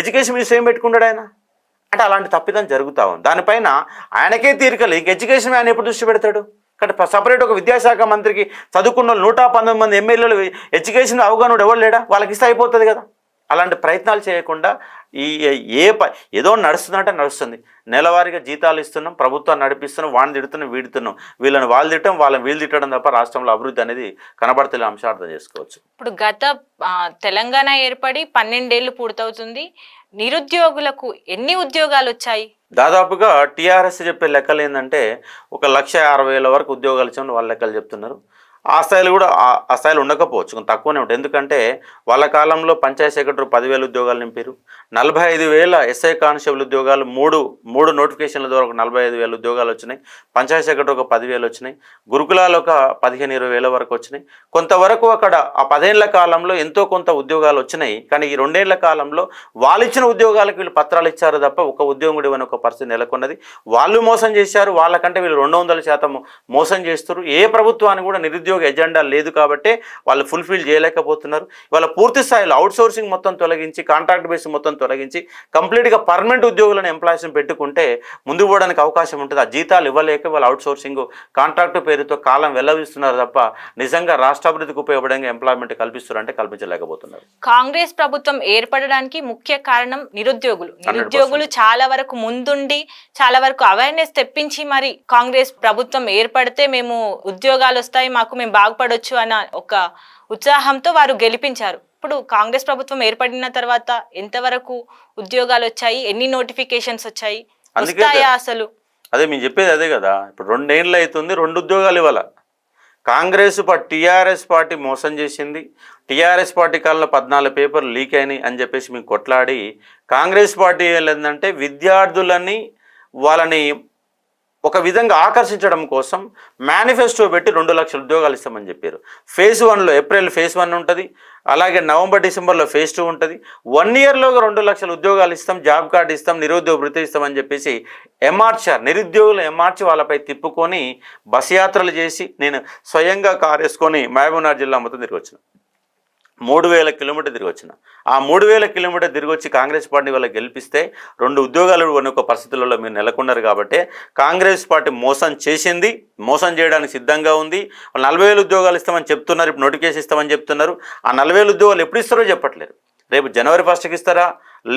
ఎడ్యుకేషన్ మినిస్టర్ ఏం పెట్టుకున్నాడు ఆయన అంటే అలాంటి తప్పిదం జరుగుతూ ఉంది. దానిపైన ఆయనకే తీరికలు, ఇంక ఎడ్యుకేషన్ ఆయన ఎప్పుడు దృష్టి పెడతాడు? కాబట్టి సపరేట్ ఒక విద్యాశాఖ మంత్రికి చదువుకున్న 119 మంది ఎమ్మెల్యేలు ఎడ్యుకేషన్ అవగాహన ఎవరు లేడా, వాళ్ళకి ఇస్తే అయిపోతుంది కదా. అలాంటి ప్రయత్నాలు చేయకుండా ఏదో నడుస్తుందంటే నడుస్తుంది. నెలవారీగా జీతాలు ఇస్తున్నాం, ప్రభుత్వాన్ని నడిపిస్తున్నాం, వాడిని తిడుతున్నాం వీడుతున్నాం, వీళ్ళని వాళ్ళు తిట్టడం వాళ్ళని వీళ్ళు తిట్టడం తప్ప రాష్ట్రంలో అభివృద్ధి అనేది కనబడతలే అంశం అర్థం చేసుకోవచ్చు. ఇప్పుడు గత తెలంగాణ ఏర్పడి 12 ఏళ్ళు పూర్తవుతుంది. నిరుద్యోగులకు ఎన్ని ఉద్యోగాలు వచ్చాయి? దాదాపుగా టీఆర్ఎస్ చెప్పే లెక్కలు ఏంటంటే 1,60,000 వరకు ఉద్యోగాలు ఇచ్చామని వాళ్ళ లెక్కలు చెప్తున్నారు. ఆ స్థాయిలు కూడా ఆ స్థాయిలో ఉండకపోవచ్చు, కొంచెం తక్కువనే ఉంటుంది. ఎందుకంటే వాళ్ళ కాలంలో పంచాయతీ సెక్రటరీ 10,000 ఉద్యోగాలు నింపారు, 45,000 ఎస్ఐ కానిస్టేబుల్ ఉద్యోగాలు మూడు నోటిఫికేషన్ల ద్వారా ఒక 45,000 ఉద్యోగాలు వచ్చినాయి. పంచాయతీ సెక్రటరీ ఒక 10,000 వచ్చినాయి, గురుకులాలు ఒక 15-20 వరకు వచ్చినాయి. కొంతవరకు అక్కడ ఆ 10 ఏళ్ల కాలంలో ఎంతో కొంత ఉద్యోగాలు వచ్చినాయి. కానీ ఈ 2 ఏళ్ల కాలంలో వాళ్ళు ఇచ్చిన ఉద్యోగాలకు వీళ్ళు పత్రాలు ఇచ్చారు తప్ప ఒక ఉద్యోగం కూడా ఇవ్వని ఒక పరిస్థితి నెలకొన్నది. వాళ్ళు మోసం చేశారు, వాళ్ళకంటే వీళ్ళు 200% మోసం చేస్తారు. ఏ ప్రభుత్వాన్ని కూడా నిరుద్యోగ ఎజెండా లేదు కాబట్టి వాళ్ళు ఫుల్ఫిల్ చేయలేకపోతున్నారు. వాళ్ళ పూర్తి స్థాయిలో అవుట్ సోర్సింగ్ మొత్తం తొలగించి కాంట్రాక్ట్ బేస్ మొత్తం తొలగించి కంప్లీట్గా పర్మనెంట్ ఉద్యోగులను ఎంప్లాయీస్ని పెట్టుకుంటే ముందుకు పోవడానికి అవకాశం ఉంటుంది. ఆ జీతాలు ఇవ్వలేక వాళ్ళు అవుట్ సోర్సింగ్ కాంట్రాక్ట్ పేరుతో కాలం వెళ్ళవిస్తున్నారు తప్ప నిజంగా రాష్ట్రాభివృద్ధికి ఉపయోగపడంగా ఎంప్లాయ్మెంట్ కల్పిస్తున్నారంటే కల్పించలేకపోతున్నారు. కాంగ్రెస్ ప్రభుత్వం ఏర్పడడానికి ముఖ్య కారణం నిరుద్యోగులు చాలా వరకు ముందుండి చాలా వరకు అవేర్నెస్ తెప్పించి మరి కాంగ్రెస్ ప్రభుత్వం ఏర్పడితే మేము ఉద్యోగాలు వస్తాయి, మాకు మేము బాగుపడొచ్చు అన్న ఒక ఉత్సాహంతో వారు గెలిపించారు. ఇప్పుడు కాంగ్రెస్ ప్రభుత్వం ఏర్పడిన తర్వాత ఎంతవరకు ఉద్యోగాలు వచ్చాయి, ఎన్ని నోటిఫికేషన్స్ వచ్చాయి, అందుకే వస్తాయా అసలు? అదే మేము చెప్పేది అదే కదా. ఇప్పుడు 2 ఏళ్ళు అవుతుంది, 2 ఉద్యోగాలు ఇవ్వాల. కాంగ్రెస్ టీఆర్ఎస్ పార్టీ మోసం చేసింది. టీఆర్ఎస్ పార్టీ కాలంలో 14 పేపర్లు లీక్ అయినాయి అని చెప్పేసి మేము కొట్లాడి, కాంగ్రెస్ పార్టీ ఏంటంటే విద్యార్థులని వాళ్ళని ఒక విధంగా ఆకర్షించడం కోసం మేనిఫెస్టో పెట్టి 2 లక్షల ఉద్యోగాలు ఇస్తామని చెప్పారు. ఫేజ్ 1లో ఏప్రిల్ ఫేజ్ 1 ఉంటుంది, అలాగే నవంబర్ డిసెంబర్లో ఫేజ్ 2 ఉంటుంది. 1 ఇయర్లోగా 2 లక్షల ఉద్యోగాలు ఇస్తాం, జాబ్ కార్డు ఇస్తాం, నిరుద్యోగ వృత్తి ఇస్తామని చెప్పేసి ఎమార్చారు. నిరుద్యోగులు ఎమార్చి వాళ్ళపై తిప్పుకొని బస్ యాత్రలు చేసి, నేను స్వయంగా కారు వేసుకొని మహబూబ్నగర్ జిల్లా మొత్తం తిరిగి వచ్చిన. 3000 కిలోమీటర్ తిరిగి వచ్చిన. ఆ 3000 కిలోమీటర్ తిరిగి వచ్చి కాంగ్రెస్ పార్టీ వాళ్ళకి గెలిపిస్తే 2 ఉద్యోగాలు కొన్ని ఒక పరిస్థితులలో మీరు నెలకొన్నారు కాబట్టి కాంగ్రెస్ పార్టీ మోసం చేసింది, మోసం చేయడానికి సిద్ధంగా ఉంది. 40,000 ఉద్యోగాలు ఇస్తామని చెప్తున్నారు, ఇప్పుడు నోటిఫికేషన్ ఇస్తామని చెప్తున్నారు. ఆ 40,000 ఉద్యోగాలు ఎప్పుడు ఇస్తారో చెప్పట్లేరు. రేపు జనవరి 1కి ఇస్తారా,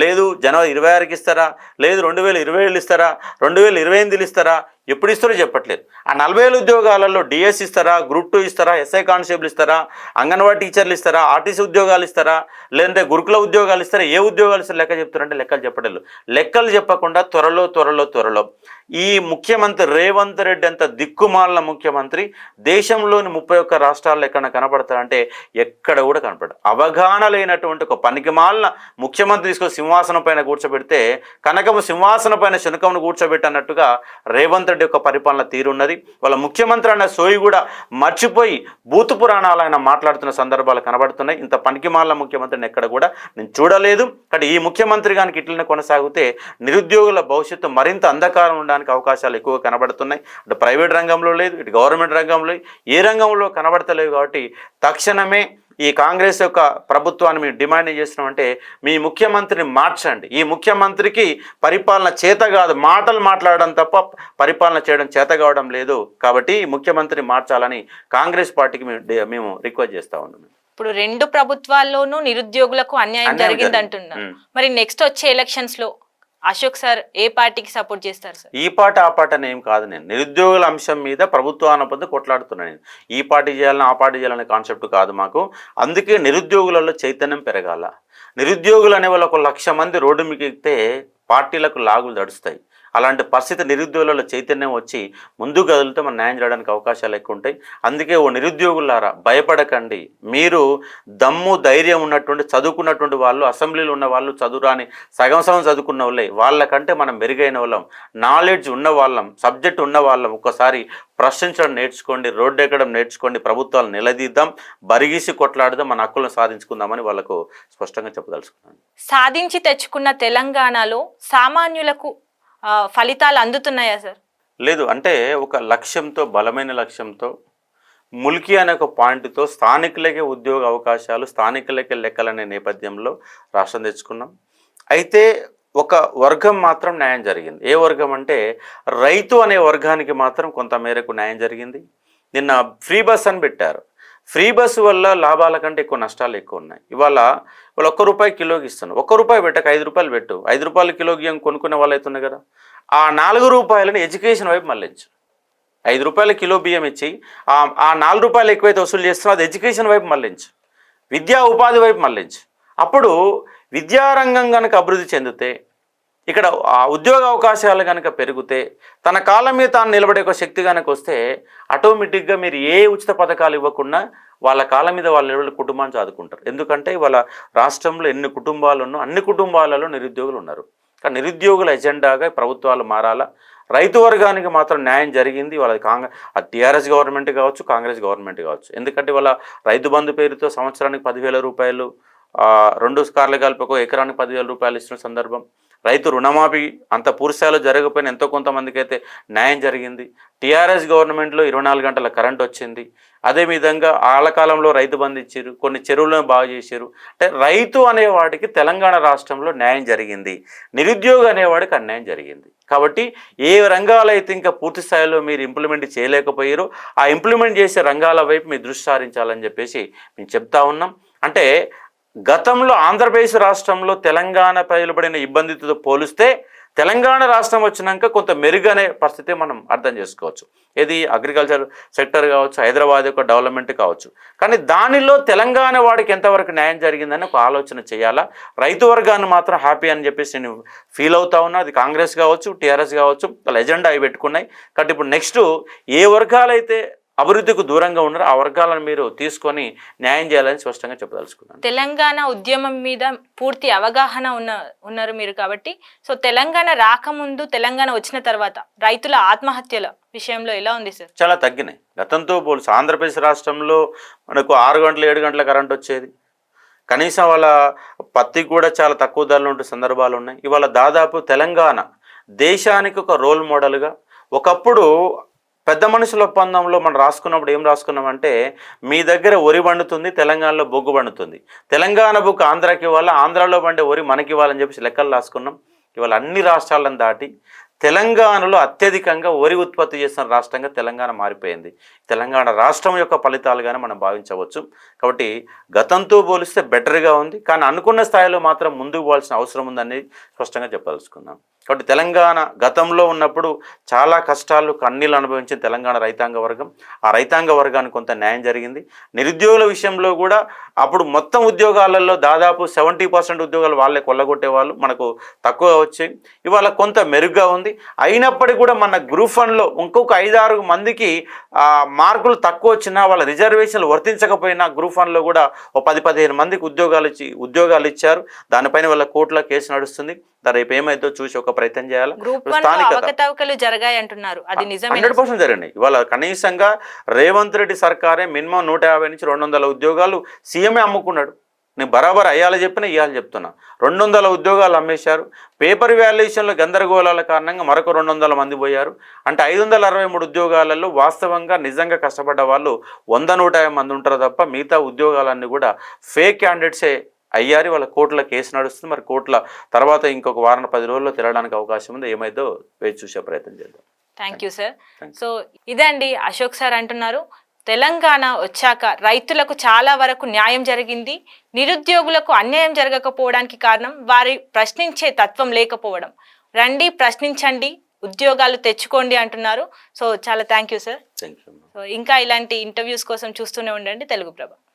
లేదు జనవరి 26కి ఇస్తారా, లేదు 2027 ఇస్తారా, 2028 ఇస్తారా, ఎప్పుడు ఇస్తారో చెప్పట్లేదు. ఆ 40,000 ఉద్యోగాలలో డిఎస్ ఇస్తారా, గ్రూప్ 2 ఇస్తారా, ఎస్ఐ కానిస్టేబుల్ ఇస్తారా, అంగన్వాడీ టీచర్లు ఇస్తారా, ఆర్టీసీ ఉద్యోగాలు ఇస్తారా, లేదంటే గురుకుల ఉద్యోగాలు ఇస్తారా, ఏ ఉద్యోగాలు ఇస్తారా లెక్క చెప్తారంటే లెక్కలు చెప్పలేదు. లెక్కలు చెప్పకుండా త్వరలో ఈ ముఖ్యమంత్రి రేవంత్ రెడ్డి అంత దిక్కుమాలిన ముఖ్యమంత్రి దేశంలోని 31 రాష్ట్రాల్లో ఎక్కడ కనపడతారంటే ఎక్కడ కూడా కనపడదు. అవగాహన లేనటువంటి ఒక పనికిమాలిన ముఖ్యమంత్రి తీసుకొని సింహాసనం పైన కూర్చోబెడితే కనకము సింహాసనం పైన శునకమును కూర్చోబెట్టన్నట్టుగా రేవంత్ రెడ్డి యొక్క పరిపాలన తీరున్నది. వాళ్ళ ముఖ్యమంత్రి అన్న సోయి కూడా మర్చిపోయి బూతు పురాణాలు ఆయన మాట్లాడుతున్న సందర్భాలు కనబడుతున్నాయి. ఇంత పనికిమాలిన ముఖ్యమంత్రిని ఎక్కడ కూడా నేను చూడలేదు. కానీ ఈ ముఖ్యమంత్రి గారికి ఇట్లనే కొనసాగితే నిరుద్యోగుల భవిష్యత్తు మరింత అంధకారం ఉండడానికి అవకాశాలు ఎక్కువ కనబడుతున్నాయి. అటు ప్రైవేట్ రంగంలో లేదు, ఇటు గవర్నమెంట్ రంగంలో, ఏ రంగంలో కనబడతలేవు. కాబట్టి తక్షణమే ఈ కాంగ్రెస్ యొక్క ప్రభుత్వాన్ని మేము డిమాండ్ చేస్తున్నామంటే మీ ముఖ్యమంత్రిని మార్చండి. ఈ ముఖ్యమంత్రికి పరిపాలన చేత కాదు, మాటలు మాట్లాడడం తప్ప పరిపాలన చేయడం చేత కావడం లేదు. కాబట్టి ఈ ముఖ్యమంత్రిని మార్చాలని కాంగ్రెస్ పార్టీకి మేము రిక్వెస్ట్ చేస్తా ఉన్నాం. ఇప్పుడు 2 ప్రభుత్వాల్లోనూ నిరుద్యోగులకు అన్యాయం జరిగింది అంటున్నారు. మరి నెక్స్ట్ వచ్చే ఎలక్షన్స్ లో అశోక్ సార్ ఏ పార్టీకి సపోర్ట్ చేస్తారు సార్? ఈ పాట ఆ పాట అని ఏం కాదు. నేను నిరుద్యోగుల అంశం మీద ప్రభుత్వాన్ని పొంది కొట్లాడుతున్నాను. నేను ఈ పార్టీ చేయాలని ఆ పార్టీ చేయాలనే కాన్సెప్ట్ కాదు మాకు. అందుకే నిరుద్యోగులలో చైతన్యం పెరగాల. నిరుద్యోగులు అనే వాళ్ళు 1,00,000 మంది రోడ్డు మీకు ఎక్కితే పార్టీలకు లాగులు దడుస్తాయి. అలాంటి పరిస్థితి నిరుద్యోగులలో చైతన్యం వచ్చి ముందుకు కదిలితే మనం న్యాయం చేయడానికి అవకాశాలు ఎక్కువ ఉంటాయి. అందుకే ఓ నిరుద్యోగులారా భయపడకండి. మీరు దమ్ము ధైర్యం ఉన్నటువంటి చదువుకున్నటువంటి వాళ్ళు, అసెంబ్లీలో ఉన్న వాళ్ళు, చదువురాని సగం చదువుకున్న వాళ్ళే, వాళ్ళకంటే మనం మెరుగైన వాళ్ళం, నాలెడ్జ్ ఉన్న వాళ్ళం, సబ్జెక్ట్ ఉన్న వాళ్ళం. ఒక్కసారి ప్రశ్నించడం నేర్చుకోండి, రోడ్డు ఎక్కడం నేర్చుకోండి, ప్రభుత్వాలు నిలదీద్దాం, బరిగీసి కొట్లాడదాం, మన హక్కులను సాధించుకుందామని వాళ్ళకు స్పష్టంగా చెప్పదలుచుకున్నాను. సాధించి తెచ్చుకున్న తెలంగాణలో సామాన్యులకు ఫలితాలు అందుతున్నాయా సార్? లేదు. అంటే ఒక లక్ష్యంతో, బలమైన లక్ష్యంతో, ముల్కీ అనే ఒక పాయింట్తో స్థానికులకే ఉద్యోగ అవకాశాలు, స్థానికులకే లెక్కలనే నేపథ్యంలో రాష్ట్రం తెచ్చుకున్నాం. అయితే ఒక వర్గం మాత్రం న్యాయం జరిగింది. ఏ వర్గం అంటే రైతు అనే వర్గానికి మాత్రం కొంత మేరకు న్యాయం జరిగింది. నిన్న ఫ్రీ బస్ అని పెట్టారు. ఫ్రీ బస్సు వల్ల లాభాల కంటే ఎక్కువ నష్టాలు ఎక్కువ ఉన్నాయి. ఇవాళ వాళ్ళు ₹1 కిలోకి ఇస్తున్నారు. ₹1 పెట్టక ₹5 పెట్టు. ₹5 కిలో బియ్యం కొనుక్కునే వాళ్ళు అవుతున్నాయి కదా. ఆ ₹4 ఎడ్యుకేషన్ వైపు మళ్ళించు. ₹5 కిలో బియ్యం ఇచ్చి ఆ ₹4 ఎక్కువైతే వసూలు చేస్తున్నా అది ఎడ్యుకేషన్ వైపు మళ్ళించు, విద్యా ఉపాధి వైపు మళ్ళించు. అప్పుడు విద్యారంగం కనుక అభివృద్ధి చెందితే, ఇక్కడ ఆ ఉద్యోగ అవకాశాలు కనుక పెరిగితే, తన కాలం మీద తాను నిలబడే ఒక శక్తి కనుక వస్తే ఆటోమేటిక్గా మీరు ఏ ఉచిత పథకాలు ఇవ్వకుండా వాళ్ళ కాలం మీద వాళ్ళు నిలబడి కుటుంబాన్ని చదువుకుంటారు. ఎందుకంటే వాళ్ళ రాష్ట్రంలో ఎన్ని కుటుంబాలు ఉన్నో అన్ని కుటుంబాలలో నిరుద్యోగులు ఉన్నారు. కానీ నిరుద్యోగుల ఎజెండాగా ప్రభుత్వాలు మారాలా. రైతు వర్గానికి మాత్రం న్యాయం జరిగింది. వాళ్ళ టీఆర్ఎస్ గవర్నమెంట్ కావచ్చు, కాంగ్రెస్ గవర్నమెంట్ కావచ్చు. ఎందుకంటే వాళ్ళ రైతు బంధు పేరుతో సంవత్సరానికి ₹10,000, 2 కార్లు కలిపి ఒక ఎకరానికి ₹10,000 ఇస్తున్న సందర్భం. రైతు రుణమాఫీ అంత పూర్తిస్థాయిలో జరగకపోయినా ఎంతో కొంతమందికి అయితే న్యాయం జరిగింది. టీఆర్ఎస్ గవర్నమెంట్లో 24 గంటల కరెంట్ వచ్చింది. అదేవిధంగా ఆలకాలంలో రైతు బంధు ఇచ్చారు, కొన్ని చెరువులను బాగు చేశారు. అంటే రైతు అనేవాడికి తెలంగాణ రాష్ట్రంలో న్యాయం జరిగింది, నిరుద్యోగ అనేవాడికి అన్యాయం జరిగింది. కాబట్టి ఏ రంగాలైతే ఇంకా పూర్తి స్థాయిలో మీరు ఇంప్లిమెంట్ చేయలేకపోయారో ఆ ఇంప్లిమెంట్ చేసే రంగాల వైపు మీరు దృష్టి సారించాలని చెప్పేసి మేము చెప్తా ఉన్నాం. అంటే గతంలో ఆంధ్రప్రదేశ్ రాష్ట్రంలో తెలంగాణ ప్రజలు పడిన ఇబ్బందితో పోలిస్తే తెలంగాణ రాష్ట్రం వచ్చినాక కొంత మెరుగనే పరిస్థితి మనం అర్థం చేసుకోవచ్చు. ఏది అగ్రికల్చర్ సెక్టర్ కావచ్చు, హైదరాబాద్ యొక్క డెవలప్మెంట్ కావచ్చు. కానీ దానిలో తెలంగాణ వాడికి ఎంతవరకు న్యాయం జరిగిందని ఒక ఆలోచన చేయాలా. రైతు వర్గాన్ని మాత్రం హ్యాపీ అని చెప్పేసి నేను ఫీల్ అవుతా ఉన్నా. అది కాంగ్రెస్ కావచ్చు, టీఆర్ఎస్ కావచ్చు, వాళ్ళ ఎజెండా అవి పెట్టుకున్నాయి. కాబట్టి ఇప్పుడు నెక్స్ట్ ఏ వర్గాలైతే అభివృద్ధికి దూరంగా ఉన్నారో ఆ వర్గాలను మీరు తీసుకొని న్యాయం చేయాలని స్పష్టంగా చెప్పదలుచుకున్నాను. తెలంగాణ ఉద్యమం మీద పూర్తి అవగాహన ఉన్నారు మీరు కాబట్టి, సో తెలంగాణ రాకముందు, తెలంగాణ వచ్చిన తర్వాత రైతుల ఆత్మహత్యల విషయంలో ఎలా ఉంది సార్? చాలా తగ్గినాయి గతంతో పోల్చి. ఆంధ్రప్రదేశ్ రాష్ట్రంలో మనకు 6 గంటలు 7 గంటల కరెంట్ వచ్చేది. కనీసం వాళ్ళ పత్తికి కూడా చాలా తక్కువ ధరలు ఉండే సందర్భాలు ఉన్నాయి. ఇవాళ దాదాపు తెలంగాణ దేశానికి ఒక రోల్ మోడల్గా, ఒకప్పుడు పెద్ద మనుషుల ఒప్పందంలో మనం రాసుకున్నప్పుడు ఏం రాసుకున్నామంటే, మీ దగ్గర వరి పండుతుంది, తెలంగాణలో బొగ్గు పండుతుంది, తెలంగాణ బొగ్గు ఆంధ్రాకి ఇవ్వాలి, ఆంధ్రాలో పండే వరి మనకి ఇవ్వాలని చెప్పేసి లెక్కలు రాసుకున్నాం. ఇవాళ అన్ని రాష్ట్రాలను దాటి తెలంగాణలో అత్యధికంగా వరి ఉత్పత్తి చేస్తున్న రాష్ట్రంగా తెలంగాణ మారిపోయింది. తెలంగాణ రాష్ట్రం యొక్క ఫలితాలుగానే మనం భావించవచ్చు. కాబట్టి గతంతో పోలిస్తే బెటర్గా ఉంది, కానీ అనుకున్న స్థాయిలో మాత్రం ముందుకు పోవాల్సిన అవసరం ఉందని స్పష్టంగా చెప్పదలుచుకున్నాం. కాబట్టి తెలంగాణ గతంలో ఉన్నప్పుడు చాలా కష్టాలు, కన్నీళ్ళు అనుభవించిన తెలంగాణ రైతాంగ వర్గం, ఆ రైతాంగ వర్గానికి కొంత న్యాయం జరిగింది. నిరుద్యోగుల విషయంలో కూడా అప్పుడు మొత్తం ఉద్యోగాలలో దాదాపు 70% ఉద్యోగాలు వాళ్ళే కొల్లగొట్టేవాళ్ళు, మనకు తక్కువ వచ్చాయి. ఇవాళ కొంత మెరుగ్గా ఉంది. అయినప్పటికీ కూడా మన గ్రూప్ 1లో ఇంకొక 5-6 మందికి మార్కులు తక్కువ వచ్చినా, వాళ్ళ రిజర్వేషన్లు వర్తించకపోయినా గ్రూప్ 1లో కూడా ఓ 10-15 మందికి ఉద్యోగాలు ఇచ్చారు. దానిపైన వాళ్ళ కోర్టులో కేసు నడుస్తుంది. రేపు ఏమైతే చూసి ఒక ప్రయత్నం చేయాలి. అవకతవకలు జరిగాయి అంటున్నారు, అది నిజమే? 100% జరిగినాయి. ఇవాళ కనీసంగా రేవంత్ రెడ్డి సర్కారే మినిమం 150 నుంచి 200 ఉద్యోగాలు సీఎంఏ అమ్ముకున్నాడు. నేను బరాబర్ అయ్యాలని చెప్పినా ఇవ్వాలని చెప్తున్నా. 200 ఉద్యోగాలు అమ్మేశారు. పేపర్ వాల్యుయేషన్లో గందరగోళాల కారణంగా మరొక 200 మంది పోయారు. అంటే 563 ఉద్యోగాలలో వాస్తవంగా నిజంగా కష్టపడ్డ వాళ్ళు 100-150 మంది ఉంటారు తప్ప మిగతా ఉద్యోగాలన్నీ కూడా ఫేక్ క్యాండిడేట్సే అయ్యారు. వాళ్ళ కోర్టుల కేసు నడుస్తుంది. మరి కోర్టుల తర్వాత ఇంకొక 10 రోజుల్లో తిరగడానికి అవకాశం ఉంది. ఏమైందో వేచి చూసే ప్రయత్నం చేద్దాం. Thank you sir. సో ఇదండి అశోక్ సార్ అంటున్నారు, తెలంగాణ వచ్చాక రైతులకు చాలా వరకు న్యాయం జరిగింది, నిరుద్యోగులకు అన్యాయం జరగకపోవడానికి కారణం వారి ప్రశ్నించే తత్వం లేకపోవడం. రండి, ప్రశ్నించండి, ఉద్యోగాలు తెచ్చుకోండి అంటున్నారు. సో చాలా thank you sir. Thank you. So ఇంకా ఇలాంటి ఇంటర్వ్యూస్ కోసం చూస్తూనే ఉండండి తెలుగు ప్రభ.